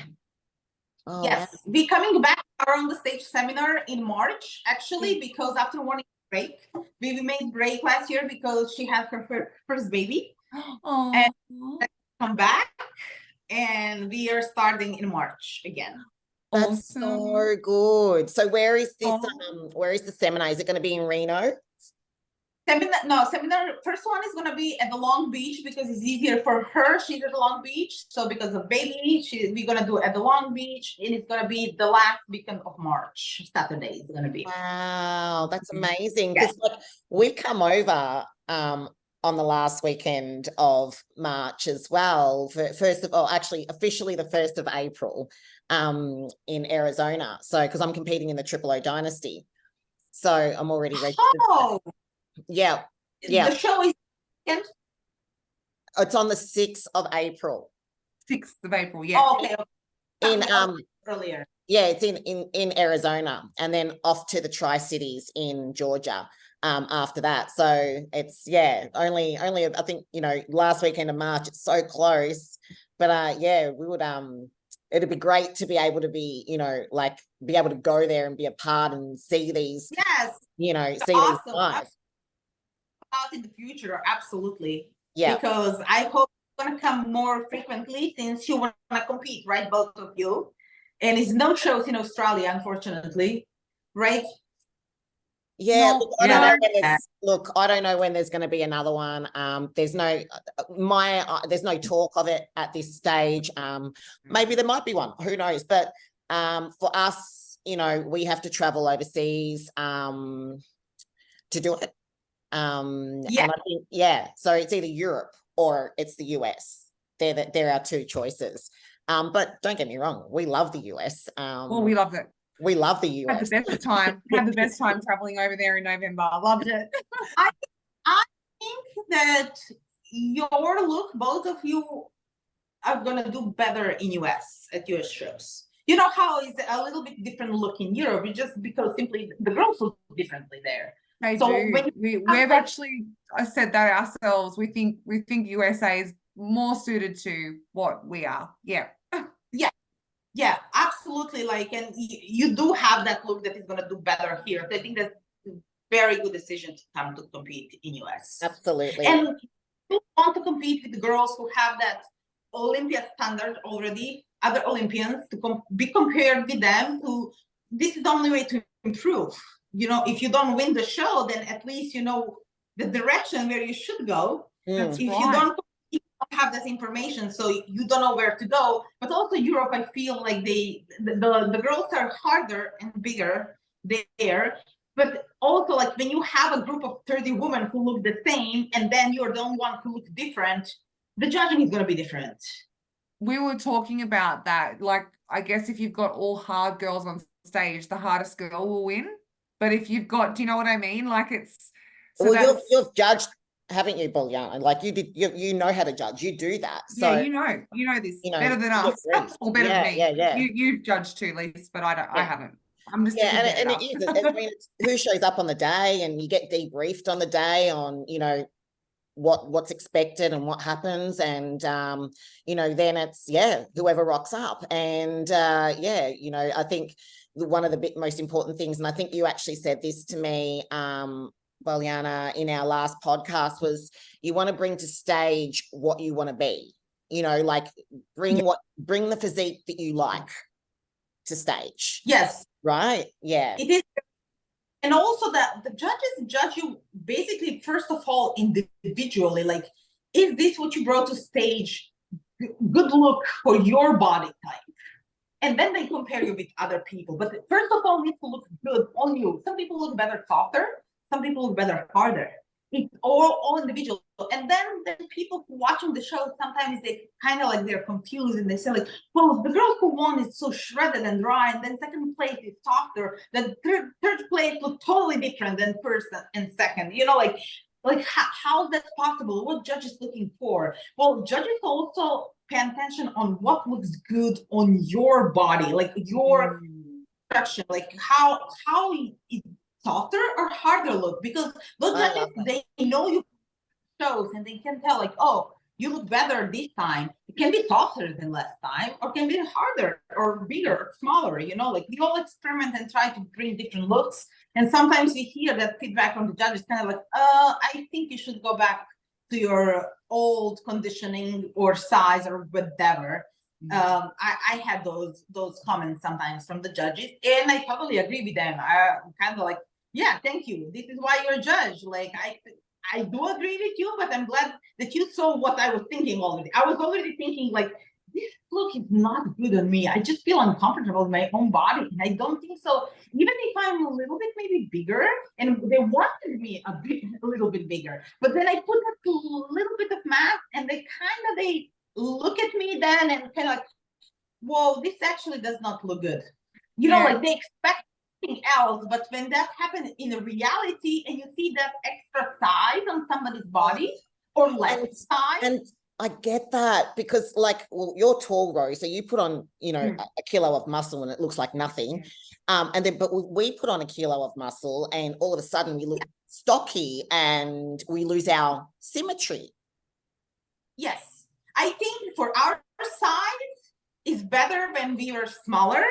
Oh, yes. Wow. We're coming back on the stage seminar in March, actually, because after 1 break, we made break last year because she had her first baby.
Oh.
And come back, and we are starting in March again.
That's so good. So where is this? Where is the seminar? Is it going to be in Reno?
Seminar. First one is going to be at the Long Beach because it's easier for her. She's at the Long Beach, so because of baby, we're going to do it at the Long Beach, and it's going to be the last weekend of March. Saturday is going to be.
Wow, that's amazing. Because we've come over on the last weekend of March as well. Officially the 1st of April in Arizona. So, because I'm competing in the Triple O Dynasty. So I'm already registered.
Oh,
yeah.
The show is
it's on the 6th of April.
6th of April, yeah.
Oh, okay.
In
earlier.
Yeah, it's in Arizona, and then off to the Tri-Cities in Georgia after that. So it's only I think last weekend of March. It's so close, but we would it'd be great to be able to be, you know, like be able to go there and be a part and see these,
Yes,
you know, see
awesome.
these live.
Out in the future, absolutely.
Yeah.
Because I hope it's gonna come more frequently since you wanna compete, right? Both of you. And it's no shows in Australia, unfortunately, right?
Yeah,
No,
look, I don't
yeah.
know when there's, look, I don't know when there's going to be another one. There's no there's no talk of it at this stage. Maybe there might be one, who knows? But for us, you know, we have to travel overseas to do it.
Yeah.
And I think, yeah, so it's either Europe or it's the US. They're our two choices. But don't get me wrong, we love the US.
Well, we loved it.
We love the US.
Had the best time. Had the best time traveling over there in November. Loved it.
I think that your look, both of you are gonna do better in US at US shows. You know how it's a little bit different look in Europe, just because simply the girls look differently there.
They
So
do.
when
We've actually said that ourselves. We think USA is more suited to what we are. Yeah.
Yeah, absolutely. Like, and you do have that look that is going to do better here. So I think that's a very good decision to come to compete in US.
Absolutely.
And you want to compete with girls who have that Olympia standard already, other Olympians, to be compared with them. This is the only way to improve. You know, if you don't win the show, then at least you know the direction where you should go.
That's
If
right.
you don't have this information, so you don't know where to go. But also Europe, I feel like the girls are harder and bigger there. But also, like, when you have a group of 30 women who look the same, and then you're the only one who looks different, the judging is going to be different.
We were talking about that. Like, I guess if you've got all hard girls on stage, the hardest girl will win. But if you've got, do you know what I mean? Like, it's so
well, you've judged, haven't you, Bojana? Like you did, you know how to judge. You do that. So
yeah, you know this better than us, or better than me.
Yeah.
You've judged too, Lise, but I don't. Yeah. I haven't. I'm just
and it is. I mean, it's who shows up on the day, and you get debriefed on the day on, you know, what's expected and what happens, and you know, then it's whoever rocks up, and you know, I think one of the most important things, and I think you actually said this to me, Bojana, in our last podcast, was you want to bring to stage what you want to be. You know, like bring the physique that you like to stage.
Yes.
Right. Yeah.
It is. And also that the judges judge you basically, first of all, individually. Like, is this what you brought to stage? Good look for your body type. And then they compare you with other people. But first of all, it needs to look good on you. Some people look better softer. Some people look better harder. It's all individual. And then the people who watching the show, sometimes they kind of like they're confused and they say like, well, the girl who won is so shredded and dry, and then second place is softer. Then third place looked totally different than first and second. You know, like how is that possible? What judges looking for? Well, judges also pay attention on what looks good on your body, like your structure, like how is softer or harder look, because those judges, they know you shows and they can tell like, oh, you look better this time. It can be softer than last time, or can be harder or bigger or smaller. You know, like we all experiment and try to bring different looks, and sometimes we hear that feedback from the judges kind of like, I think you should go back to your old conditioning or size or whatever. I had those comments sometimes from the judges, and I totally agree with them. I'm kind of like, yeah, thank you. This is why you're a judge. Like I do agree with you, but I'm glad that you saw what I was thinking already. I was already thinking like, this look is not good on me. I just feel uncomfortable in my own body. And I don't think so. Even if I'm a little bit maybe bigger, and they wanted me a little bit bigger, but then I put a little bit of mass, and they look at me then and kind of like, whoa, this actually does not look good. You know, like they expect something else, but when that happens in a reality and you see that extra size on somebody's body or less size.
And I get that, because like, well, you're tall, Rose, so you put on, you know, a kilo of muscle and it looks like nothing. And then, but we put on a kilo of muscle and all of a sudden we look stocky and we lose our symmetry.
Yes. I think for our size, is better when we were smaller,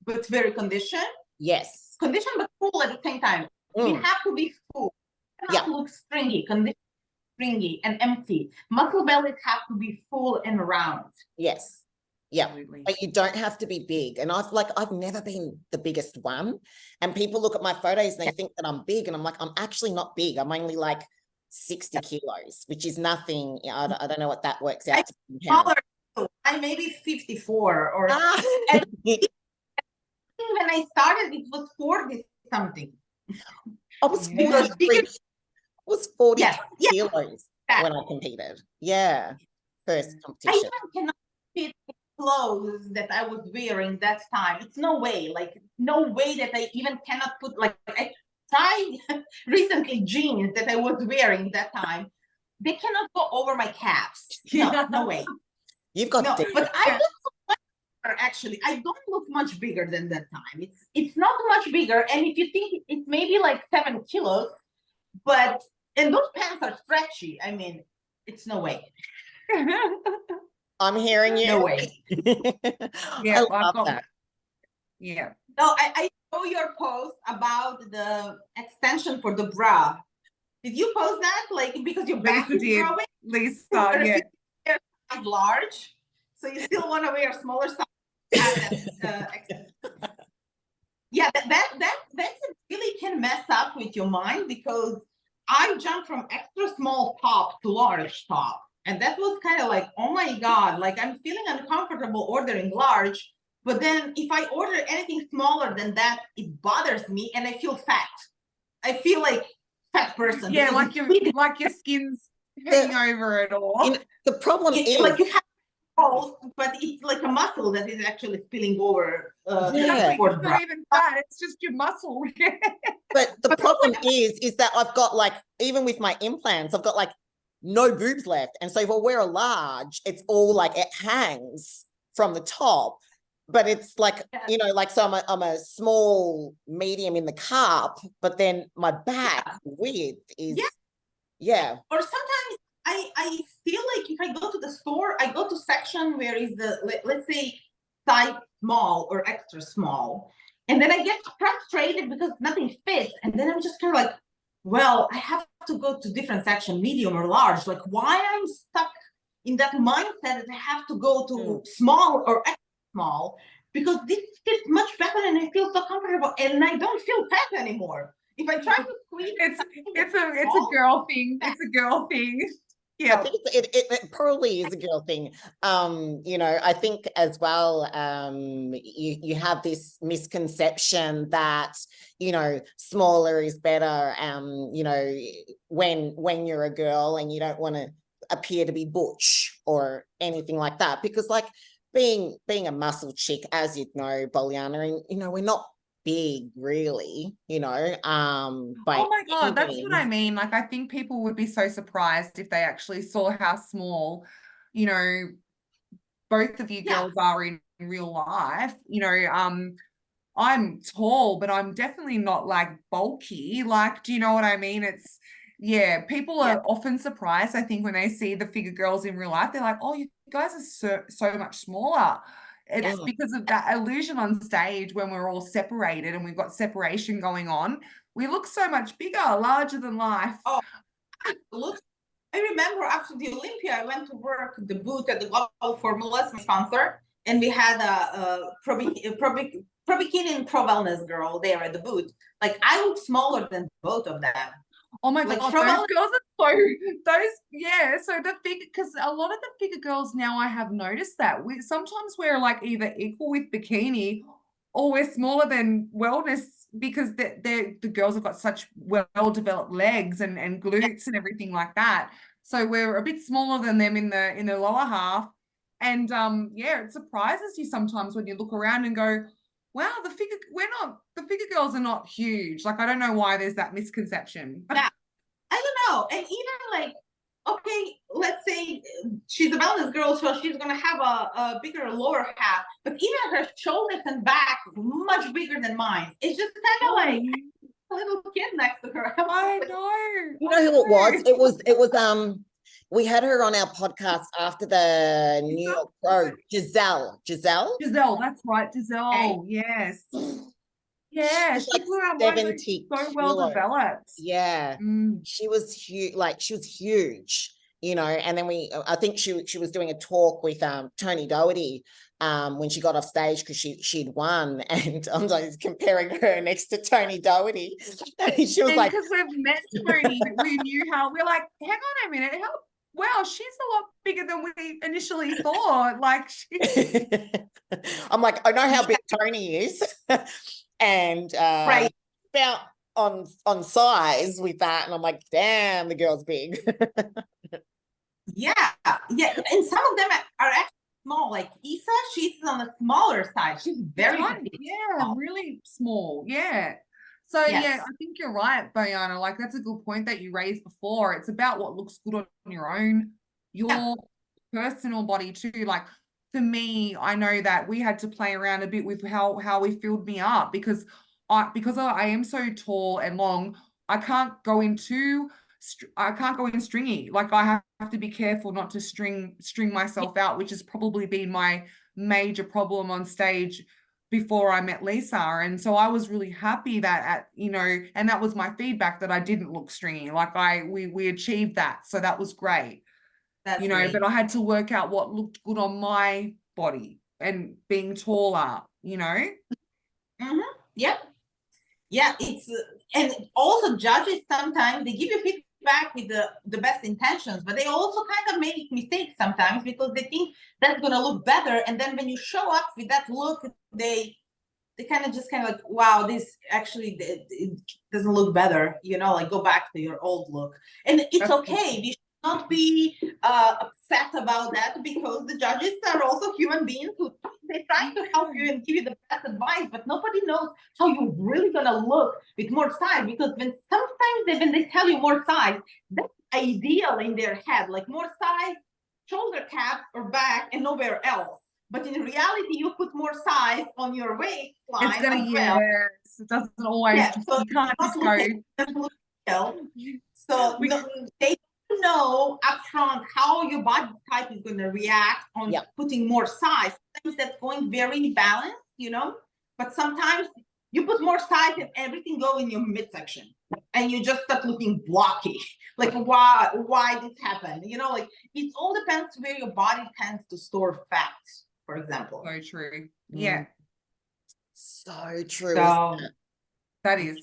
but very conditioned.
Yes.
Conditioned but full at the same time. We have to be full. It cannot look stringy, stringy and empty. Muscle bellies have to be full and round.
Yes. Yeah.
Absolutely.
But you don't have to be big. And I've never been the biggest one. And people look at my photos and they think that I'm big. And I'm like, I'm actually not big. I'm only like 60 kilos, which is nothing. I don't know what that works out to be in pounds.
I may be 54 or and when I started, it was 40 something.
I was 40 kilos when I competed. Yeah. First competition.
I even cannot fit clothes that I was wearing that time. It's no way, like no way that I even cannot put, like I tried recently jeans that I was wearing that time. They cannot go over my calves. No way.
You've got
but I look actually, I don't look much bigger than that time. It's not much bigger. And if you think it's maybe like 7 kilos, but and those pants are stretchy. I mean, it's no way.
I'm hearing you.
No way.
Yeah, I love that.
Yeah.
No, I saw your post about the extension for the bra. Did you post that? Like, because your back is growing?
Lisa, yeah.
Large, so you still want to wear a smaller size. Yeah, that really can mess up with your mind, because I jumped from extra small top to large top, and that was kind of like, oh my god, like I'm feeling uncomfortable ordering large, but then if I order anything smaller than that, it bothers me and I feel fat. I feel like fat person.
Yeah, like your skin's hanging over it all.
The problem is
like you have both, but it's like a muscle that is actually spilling over.
It's not even fat, it's just your muscle.
But the problem is that I've got, like, even with my implants, I've got like no boobs left. And so if I wear a large, it's all like it hangs from the top. But it's like, you know, like, so I'm a small, medium in the cup, but then my back width is,
Or sometimes I feel like if I go to the store, I go to section where is the, let's say, size small or extra small. And then I get frustrated because nothing fits. And then I'm just kind of like, well, I have to go to different section, medium or large. Like, why I'm stuck in that mindset that I have to go to small or extra small, because this fits much better and I feel so comfortable and I don't feel fat anymore. If I try to squeeze,
it's a girl thing. It's a girl thing. Yeah,
I think it probably is a girl thing. You know, I think as well, you have this misconception that, you know, smaller is better. You know, when you're a girl and you don't want to appear to be butch or anything like that, because like being a muscle chick, as you know, Bojana, and you know, we're not big really, you know, oh
my god, that's what I mean. Like, I think people would be so surprised if they actually saw how small, you know, both of you girls are in real life. You know, I'm tall, but I'm definitely not like bulky. Like, do you know what I mean? It's people are often surprised, I think, when they see the figure girls in real life. They're like, oh, you guys are so much smaller. It's because of that illusion on stage when we're all separated and we've got separation going on. We look so much bigger, larger than life.
Oh, look, I remember after the Olympia, I went to work the booth at the Global Formulas, my sponsor, and we had a pro bikini and pro wellness girl there at the booth. Like, I look smaller than both of them.
Oh my god, those girls are so the figure, because a lot of the figure girls now, I have noticed that sometimes we're like either equal with bikini or we're smaller than wellness, because the girls have got such well-developed legs and glutes and everything like that. So we're a bit smaller than them in the lower half. And it surprises you sometimes when you look around and go, wow, the figure girls are not huge. Like, I don't know why there's that misconception.
Yeah, I don't know. And even like, okay, let's say she's a wellness girl, so she's gonna have a bigger lower half, but even her shoulders and back much bigger than mine. It's just kind of like a little kid next to her.
I know.
You know who it was? It was We had her on our podcast after the New York Pro. Giselle.
Giselle, that's right. Giselle, yes. Yeah,
She's
she
like
blew our mind.
70
So well
kilos.
developed.
Yeah.
Mm.
She was huge, like she was huge, you know, and then I think she was doing a talk with Tony Doherty when she got off stage because she'd won, and I'm like comparing her next to Tony Doherty. And she was like,
because we've met Tony, we knew how we're like, hang on a minute, wow, she's a lot bigger than we initially thought. Like
I'm like, I know how big Tony is. And
Right.
about on size with that, and I'm like, damn, the girl's big.
Yeah, and some of them are actually small. Like Isa, she's on the smaller side. She's very
tiny,
small.
really small. Yeah. So
Yes.
yeah, I think you're right, Bojana. Like that's a good point that you raised before. It's about what looks good on your own, your personal body too. Like for me, I know that we had to play around a bit with how we filled me up because I am so tall and long, I can't go in stringy. Like I have to be careful not to string myself out, which has probably been my major problem on stage before I met Lisa. And so I was really happy that and that was my feedback, that I didn't look stringy. Like we achieved that. So that was great.
That's
great. But I had to work out what looked good on my body and being taller,
Mm-hmm. Yep. Yeah, it's and also judges sometimes they give you feedback with the best intentions, but they also kind of make mistakes sometimes because they think that's gonna look better, and then when you show up with that look, they kind of like, wow, this actually it doesn't look better, like go back to your old look, and it's okay. We should not be upset about that because the judges are also human beings who they're trying to help you and give you the best advice, but nobody knows how you're really gonna look with more size, because when they tell you more size, that's ideal in their head, like more size, shoulder cap or back and nowhere else. But in reality, you put more size on your waist line.
It's gonna, yes, it doesn't always,
so
you can't just go.
So they know upfront how your body type is going to react on putting more size. Sometimes that's going very balanced, but sometimes you put more size and everything go in your midsection and you just start looking blocky. Like, why this happened? Like it all depends where your body tends to store fat, for example.
So true. Yeah.
So true.
So,
that is,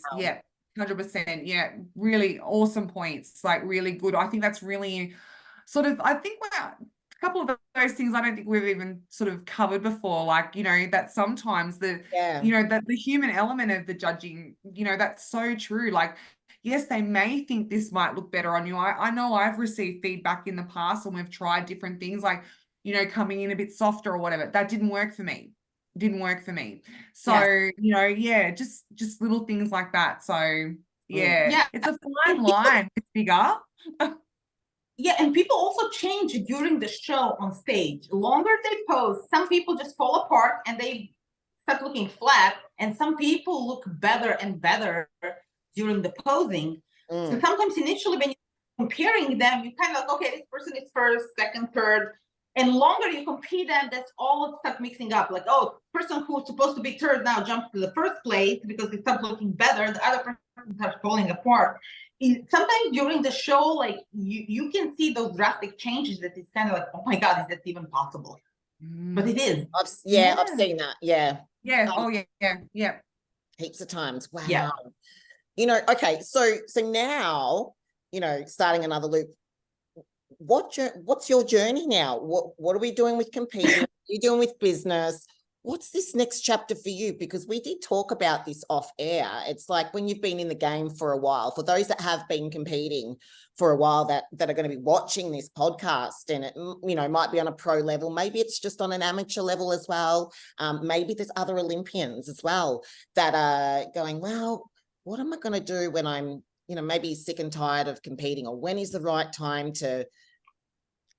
100%. Yeah, really awesome points. Like really good. I think that's really I think a couple of those things I don't think we've even sort of covered before. Like, that sometimes that the human element of the judging, that's so true. Like, yes, they may think this might look better on you. I know I've received feedback in the past and we've tried different things like, coming in a bit softer or whatever. That didn't work for me. So, just little things like that. So, it's a fine line. It's bigger.
Yeah, and people also change during the show on stage. Longer they pose, some people just fall apart and they start looking flat, and some people look better and better during the posing. So sometimes initially when you're comparing them, you kind of like, okay, this person is first, second, third, and longer you compete them, that's all start mixing up. Like, oh, person who's supposed to be third now jumps to the first place because they start looking better. The other person starts falling apart. Sometimes during the show, like you can see those drastic changes that it's kind of like, oh my God, is that even possible? But it is.
I've seen that. Yeah.
Yeah.
Heaps of times. Wow.
Yeah.
Okay. So now, starting another loop. What's your journey now? What are we doing with competing? What are you doing with business? What's this next chapter for you? Because we did talk about this off air. It's like when you've been in the game for a while, for those that have been competing for a while that are going to be watching this podcast, and it, might be on a pro level. Maybe it's just on an amateur level as well. Maybe there's other Olympians as well that are going, well, what am I going to do when I'm, maybe sick and tired of competing, or when is the right time to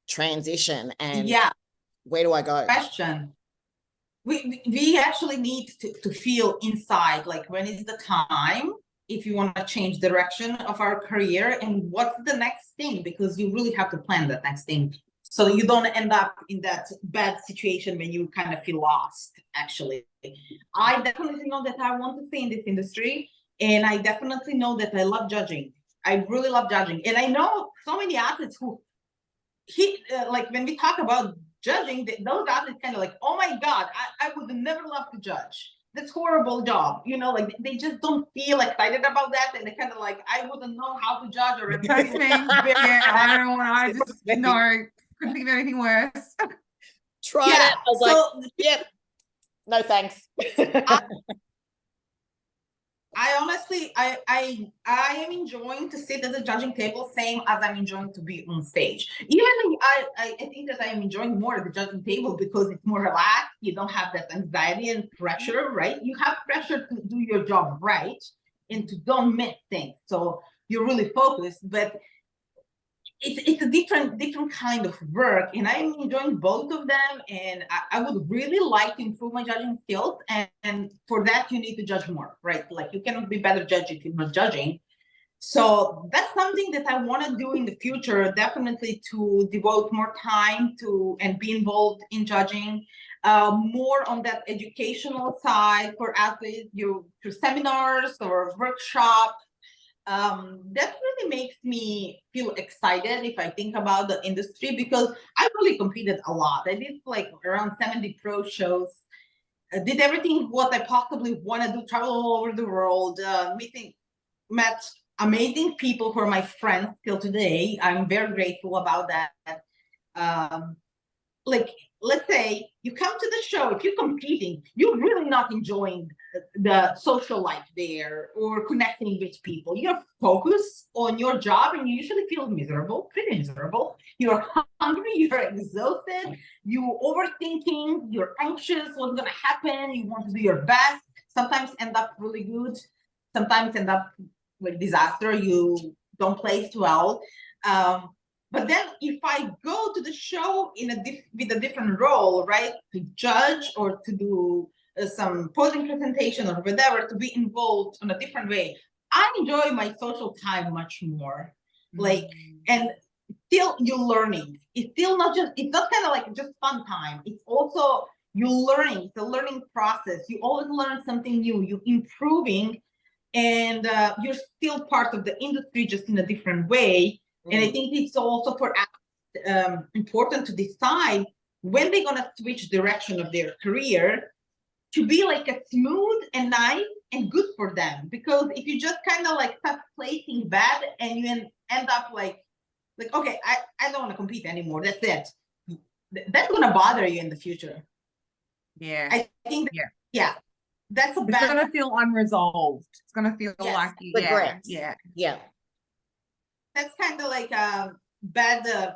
transition, and where do I go?
Question. We actually need to feel inside, like when is the time if you want to change direction of our career and what's the next thing, because you really have to plan that next thing. So you don't end up in that bad situation when you kind of feel lost, actually. I definitely know that I want to stay in this industry, and I definitely know that I love judging. I really love judging. And I know so many athletes who, like when we talk about judging, those athletes kind of like, oh my God, I would never love to judge. That's horrible job. You know, like they just don't feel excited about that. And they kind of like, I wouldn't know how to judge or
That's me. Yeah, I don't want, I just, no, couldn't think of anything worse.
Tried it. I was like, yep, no thanks.
I honestly, I am enjoying to sit at the judging table, same as I'm enjoying to be on stage. Even I think that I am enjoying more the judging table because it's more relaxed. You don't have that anxiety and pressure, right? You have pressure to do your job right and to don't miss things. So you're really focused, but it's a different kind of work, and I'm enjoying both of them. And I would really like to improve my judging skills, and for that you need to judge more, right? Like you cannot be better judge if you're not judging. So that's something that I want to do in the future, definitely, to devote more time to and be involved in judging, more on that educational side for athletes, through seminars or workshops. That really makes me feel excited if I think about the industry, because I really competed a lot. I did like around 70 pro shows. I did everything what I possibly want to do, travel all over the world, met amazing people who are my friends till today. I'm very grateful about that. Like, let's say you come to the show, if you're competing, you're really not enjoying the social life there or connecting with people. You're focused on your job and you usually feel miserable, pretty miserable. You're hungry, you're exhausted, you're overthinking, you're anxious, what's gonna happen, you want to do your best. Sometimes end up really good, sometimes end up like disaster, you don't place well. But then if I go to the show with a different role, right, to judge or to do some posing presentation or whatever, to be involved in a different way, I enjoy my social time much more. Like, and still you're learning. It's still not just, it's not kind of like just fun time. It's also you're learning. It's a learning process. You always learn something new. You're improving, and you're still part of the industry, just in a different way. And I think it's also for athletes important to decide when they're gonna switch direction of their career to be like a smooth and nice and good for them. Because if you just kind of like start placing bad and you end up like okay, I don't want to compete anymore. That's it. That's gonna bother you in the future.
Yeah.
I think. Yeah. That's a bad.
It's gonna feel unresolved. It's gonna feel like
regret.
Yeah. That's kind of like a bad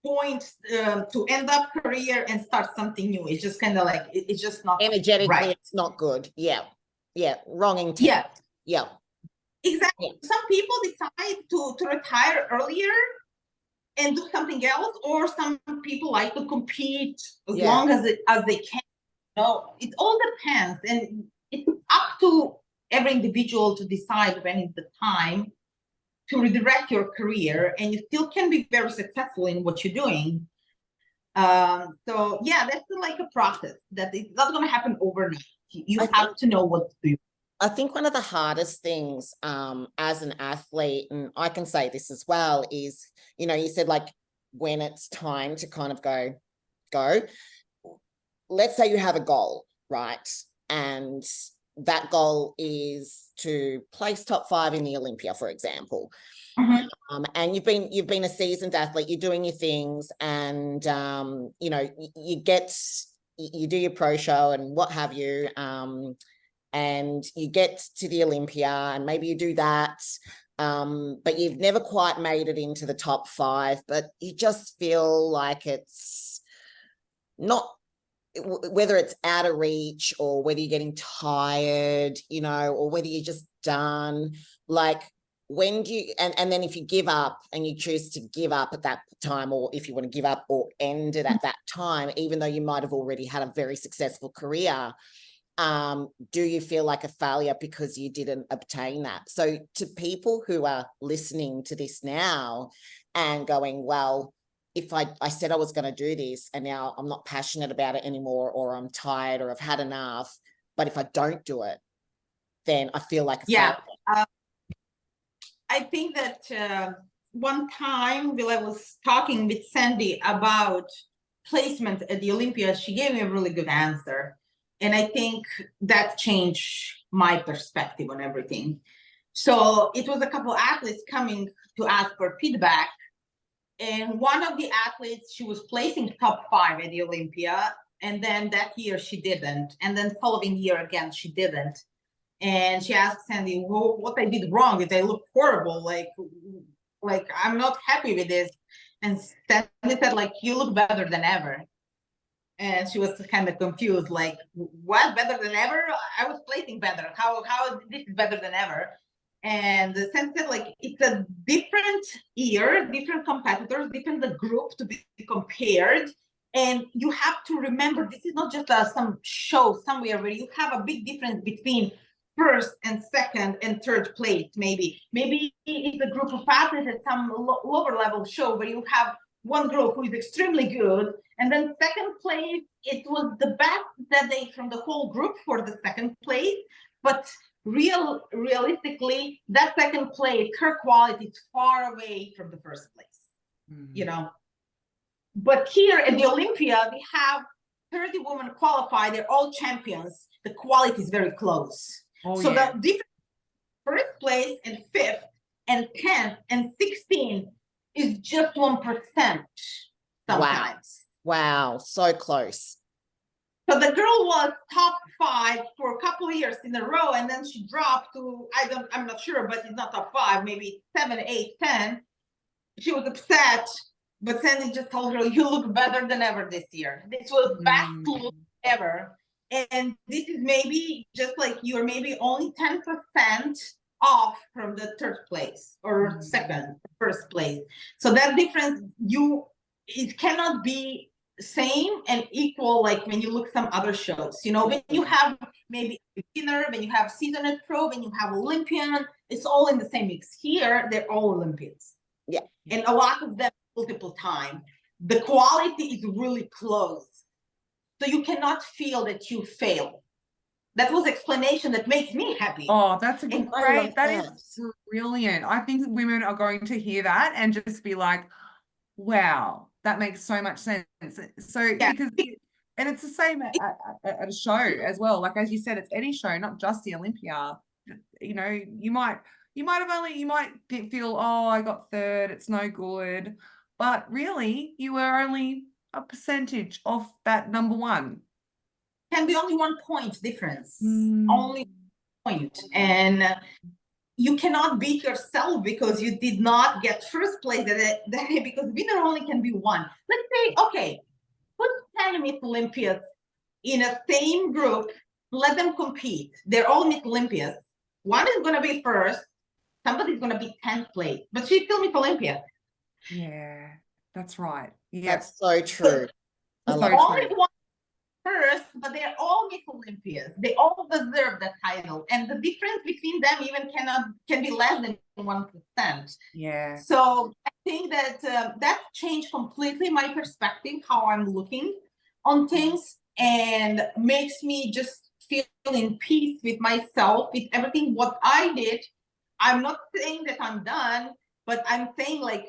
point to end up career and start something new. It's just kind of like it's just not
energetically
right.
It's not good. Wrong intent.
Exactly. Some people decide to retire earlier and do something else, or some people like to compete as long as they can. No, it all depends, and it's up to every individual to decide when is the time to redirect your career, and you still can be very successful in what you're doing. So yeah, that's like a process that it's not going to happen overnight. You have to know what to do.
I think one of the hardest things as an athlete, and I can say this as well, is, you said like when it's time to kind of go, let's say you have a goal, right? And that goal is to place top 5 in the Olympia, for example. And you've been a seasoned athlete, you're doing your things, and you do your pro show and what have you, and you get to the Olympia and maybe you do that, but you've never quite made it into the top 5, but you just feel like it's not, whether it's out of reach or whether you're getting tired, or whether you're just done. Like, when do you, and then if you give up and you choose to give up at that time, or if you want to give up or end it at that time, even though you might have already had a very successful career, do you feel like a failure because you didn't obtain that? So to people who are listening to this now and going, well, if I said I was going to do this and now I'm not passionate about it anymore, or I'm tired, or I've had enough, but if I don't do it, then I feel like a failure.
I think that one time while I was talking with Sandy about placement at the Olympia, she gave me a really good answer. And I think that changed my perspective on everything. So it was a couple of athletes coming to ask for feedback. And one of the athletes, she was placing top 5 at the Olympia. And then that year she didn't. And then following year again, she didn't. And she asked Sandy, well, what I did wrong? Did I look horrible? Like I'm not happy with this. And Sandy said, like, you look better than ever. And she was kind of confused, like, what, better than ever? I was placing better. How this is better than ever? And Sandy said, like, it's a different year, different competitors, different the group to be compared. And you have to remember, this is not just some show somewhere where you have a big difference between first and second and third place. Maybe it's a group of athletes at some lower level show where you have one group who is extremely good, and then second place, it was the best that day from the whole group for the second place. But realistically, that second place, her quality is far away from the first place, you know. But here at the Olympia, we have 30 women qualified. They're all champions. The quality is very close. So the difference, first place and 5th and 10th and 16th is just 1% sometimes.
Wow, so close.
So the girl was top 5 for a couple of years in a row, and then she dropped to, I'm not sure, but it's not top 5, maybe 7, 8, 10. She was upset, but Sandy just told her, you look better than ever this year. This was best look ever. And this is maybe just like you're maybe only 10% off from the third place or first place. So that difference, it cannot be same and equal like when you look some other shows. You know, when you have maybe a beginner, when you have seasoned pro, when you have Olympian, it's all in the same mix. Here, they're all Olympians.
Yeah.
And a lot of them multiple times. The quality is really close. So you cannot feel that you fail. That was explanation that makes me happy.
Oh, that's a great, that is brilliant. I think women are going to hear that and just be like, wow, that makes so much sense. So because and it's the same at a show as well. Like as you said, it's any show, not just the Olympia. You know, you might feel, oh, I got third, it's no good. But really, you were only a percentage of that number one.
Can be only 1 point difference. Only point. And you cannot beat yourself because you did not get first place that day, because winner only can be one. Let's say, okay, put 10 Miss Olympias in a same group, let them compete. They're all Miss Olympias. One is going to be first, somebody's going to be 10th place, but she's still Miss Olympia.
Yeah, that's right. Yeah,
that's so true.
Only one first, but they're all Miss Olympias. They all deserve that title, and the difference between them even can be less than 1%.
Yeah.
So I think that that changed completely my perspective, how I'm looking on things, and makes me just feel in peace with myself, with everything what I did. I'm not saying that I'm done, but I'm saying, like,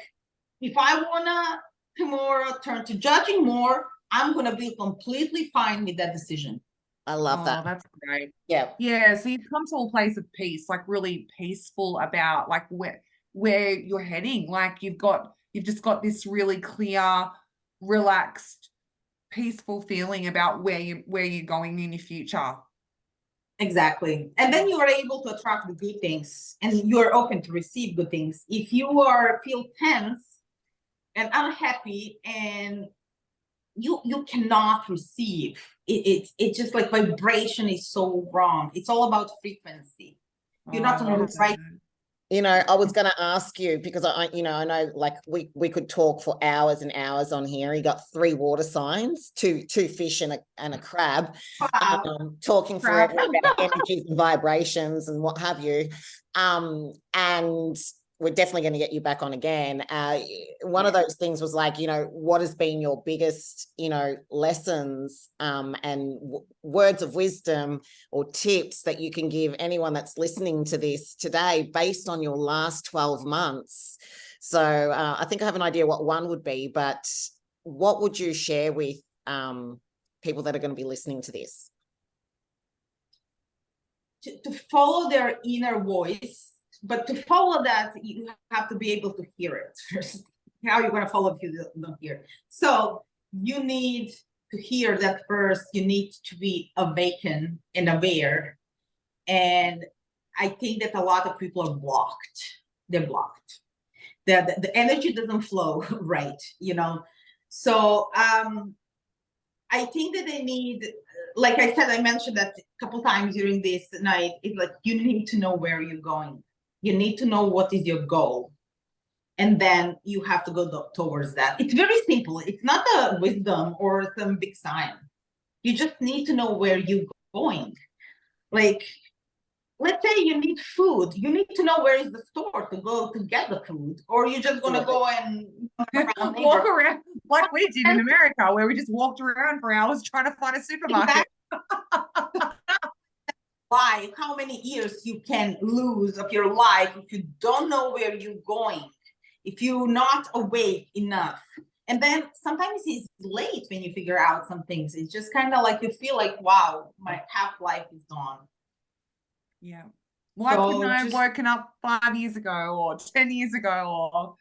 if I wanna tomorrow turn to judging more, I'm going to be completely fine with that decision.
I love that.
That's great.
Yeah.
Yeah. So you've come to a place of peace, like really peaceful about like where you're heading. Like you've just got this really clear, relaxed, peaceful feeling about where you're going in your future.
Exactly. And then you are able to attract the good things, and you are open to receive good things. If you feel tense and unhappy, and you cannot receive it. It's just like vibration is so wrong. It's all about frequency. You're not on the right
You know, I was going to ask you because I know like we could talk for hours and hours on here. You got 3 water signs, two fish and a crab,
Wow.
talking
Crab.
forever about energies and vibrations and what have you. And we're definitely going to get you back on again. One of those things was like, what has been your biggest, lessons and words of wisdom or tips that you can give anyone that's listening to this today based on your last 12 months? So I think I have an idea what one would be, but what would you share with people that are going to be listening to this?
To follow their inner voice, but to follow that, you have to be able to hear it first. How are you going to follow if you don't hear it? So you need to hear that first. You need to be awakened and aware. And I think that a lot of people are blocked. They're blocked. The energy doesn't flow right, So I think that they need, like I said, I mentioned that a couple times during this night, it's like you need to know where you're going. You need to know what is your goal. And then you have to go towards that. It's very simple. It's not a wisdom or some big sign. You just need to know where you're going. Like, let's say you need food. You need to know where is the store to go to get the food. Or you're just going to go and
walk around like we did in America, where we just walked around for hours trying to find a supermarket.
Exactly. Life, how many years you can lose of your life if you don't know where you're going, if you're not awake enough. And then sometimes it's late when you figure out some things. It's just kind of like you feel like, wow, my half life is gone.
Yeah. Why couldn't I have woken up 5 years ago or 10 years ago?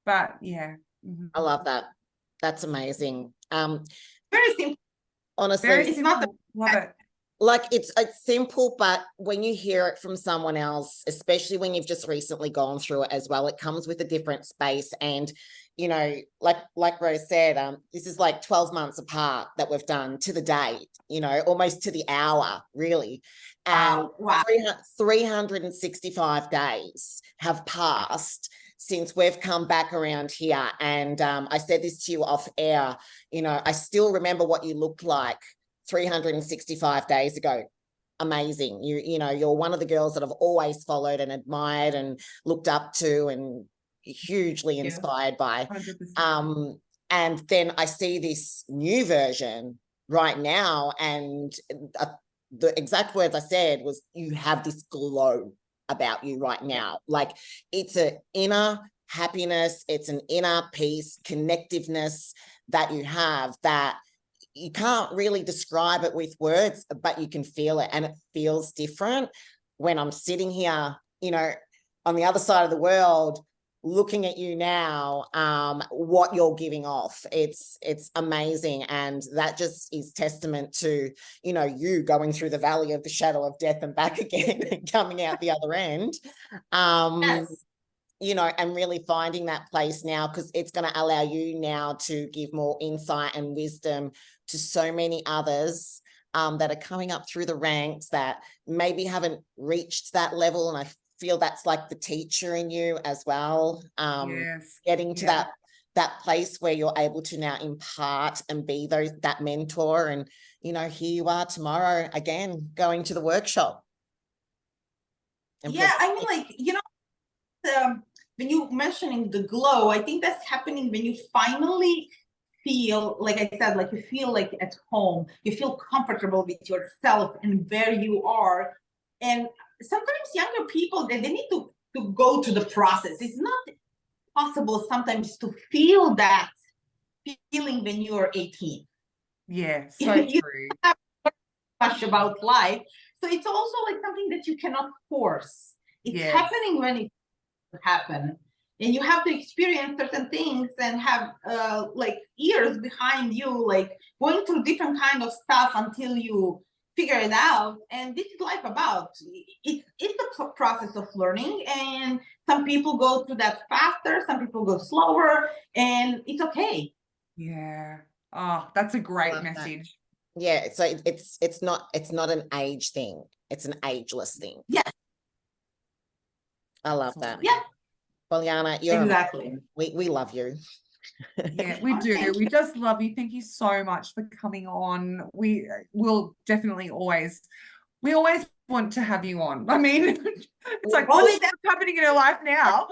But yeah.
Mm-hmm. I love that. That's amazing.
Very simple.
Honestly,
very simple. Love it.
Like it's simple, but when you hear it from someone else, especially when you've just recently gone through it as well, it comes with a different space. And, like Rose said, this is like 12 months apart that we've done to the date, almost to the hour, really. And
wow.
365 days have passed since we've come back around here. And I said this to you off air, I still remember what you looked like 365 days ago. Amazing. You're one of the girls that I've always followed and admired and looked up to and hugely inspired by. 100%. And then I see this new version right now, and the exact words I said was, you have this glow about you right now. Like, it's an inner happiness, it's an inner peace, connectiveness that you have that you can't really describe it with words, but you can feel it, and it feels different when I'm sitting here, on the other side of the world, looking at you now, what you're giving off. It's amazing. And that just is testament to, you going through the valley of the shadow of death and back again and coming out the other end. Yes. And really finding that place now, because it's going to allow you now to give more insight and wisdom to so many others that are coming up through the ranks that maybe haven't reached that level. And I feel that's like the teacher in you as well. Getting to that place where you're able to now impart and be that mentor. And, here you are tomorrow again, going to the workshop.
And I mean, like, when you mentioning the glow, I think that's happening when you finally feel, like I said, like you feel like at home, you feel comfortable with yourself and where you are. And sometimes younger people, they need to go through the process. It's not possible sometimes to feel that feeling when you are 18.
Yeah, so true.
You don't have much about life. So it's also like something that you cannot force. It's happening when it happen, and you have to experience certain things and have like years behind you, like going through different kind of stuff until you figure it out. And this is life about. It's a process of learning, and some people go through that faster, some people go slower, and it's okay.
Yeah. Oh, that's a great message.
That. Yeah, so it's not an age thing, it's an ageless thing.
Yeah.
I love that.
Yeah,
Bojana, you're
exactly.
we love you.
Yeah, we do. We just love you. Thank you so much for coming on. We will definitely always want to have you on. I mean, it's like,
Well,
what's happening in your life now?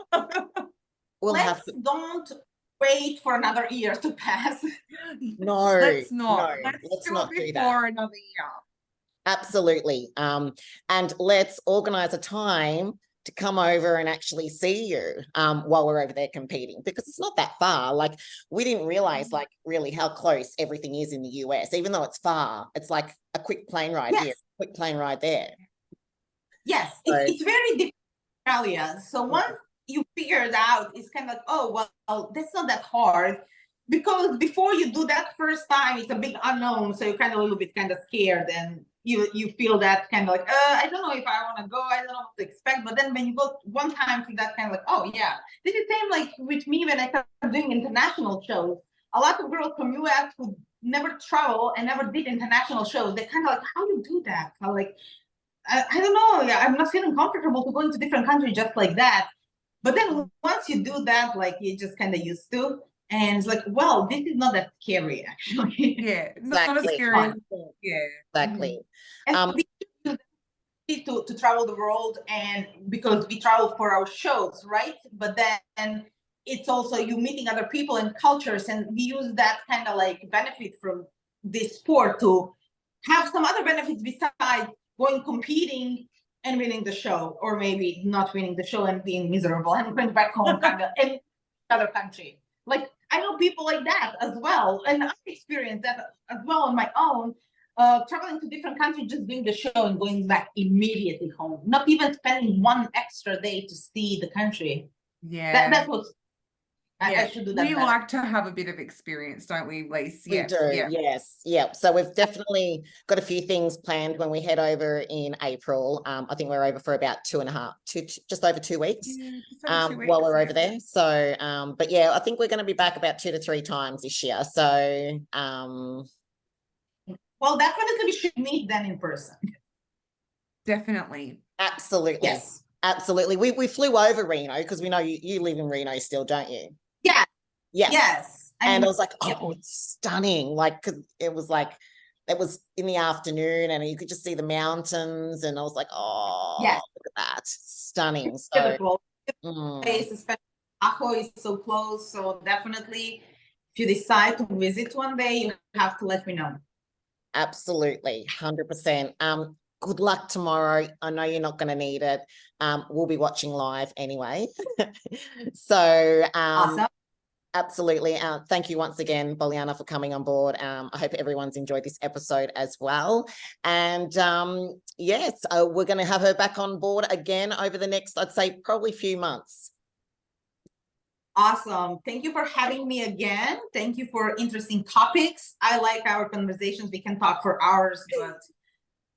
We'll have
let's
to.
don't wait for another year to pass.
No,
Let's not.
no,
Let's do
not
it
do that.
before another year.
Absolutely. And let's organize a time to come over and actually see you while we're over there competing, because it's not that far. Like, we didn't realize like really how close everything is in the US. Even though it's far, it's like a quick plane ride here, quick plane ride there.
Yes,
So,
it's very different in Australia. So once you figure it out, it's kind of like, oh, well, that's not that hard. Because before you do that first time, it's a big unknown. So you're kind of a little bit kind of scared, and you feel that kind of like, I don't know if I want to go. I don't know what to expect. But then when you go one time to that kind of like, oh yeah, this is the same like with me when I started doing international shows. A lot of girls from US who never travel and never did international shows, they kind of like, how do you do that? How like, I don't know. I'm not feeling comfortable to go into different countries just like that. But then once you do that, like you just kind of used to, and it's like, well, this is not that scary actually.
Yeah,
exactly.
not as scary as thought. Yeah,
Exactly.
And to travel the world, and because we travel for our shows, right? But then it's also you meeting other people and cultures, and we use that kind of like benefit from this sport to have some other benefits besides going competing and winning the show, or maybe not winning the show and being miserable and going back home kind of in another country. Like, I know people like that as well, and I experienced that as well on my own. Traveling to different countries, just doing the show and going back immediately home, not even spending one extra day to see the country.
yeah.
That was
Yeah.
I should do that
We
better.
like to have a bit of experience, don't we, Lise?
We do, yes. Yeah. So we've definitely got a few things planned when we head over in April. I think we're over for about just over 2 weeks,
just over 2 weeks,
while we're over there. So, but yeah, I think we're going to be back about 2 to 3 times this year. So,
well, definitely we should meet then in person.
Definitely.
Absolutely.
Yes.
Absolutely. We flew over Reno because we know you live in Reno still, don't you?
Yeah.
Yeah.
Yes.
And I was like, oh, it's stunning. Like, cause it was in the afternoon and you could just see the mountains. And I was like, oh,
yes.
Look at that. Stunning. So,
beautiful. Place, especially Ajo is so close. So definitely, if you decide to visit one day, you have to let me know.
Absolutely. 100%. Good luck tomorrow. I know you're not going to need it. We'll be watching live anyway. So,
Awesome.
absolutely. Thank you once again, Bojana, for coming on board. I hope everyone's enjoyed this episode as well. And yes, we're going to have her back on board again over the next, I'd say, probably few months.
Awesome. Thank you for having me again. Thank you for interesting topics. I like our conversations. We can talk for hours, but of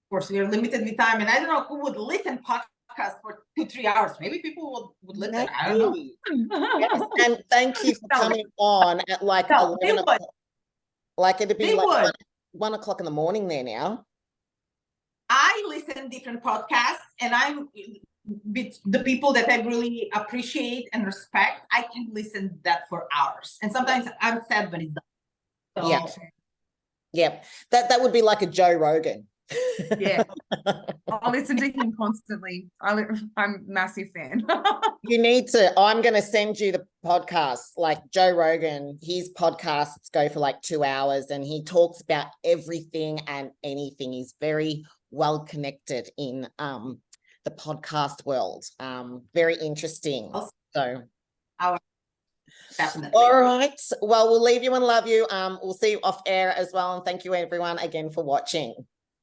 course we are limited with time. And I don't know who would listen podcast for 2-3 hours. Maybe people would listen.
Maybe.
I don't know.
Yes. And thank you for coming on at like 11 o'clock. Like it'd be like 1 o'clock in the morning there now.
I listen to different podcasts, and I'm with the people that I really appreciate and respect. I can listen to that for hours, and sometimes I'm sad when it's done. So,
yeah. Yep. That would be like a Joe Rogan.
Yeah. I'll listen to him constantly. I'm a massive fan.
You need to, I'm going to send you the podcast. Like Joe Rogan, his podcasts go for like 2 hours and he talks about everything and anything. He's very well connected in the podcast world. Very interesting. So
definitely.
All right. Well, we'll leave you and love you. We'll see you off air as well. And thank you everyone again for watching.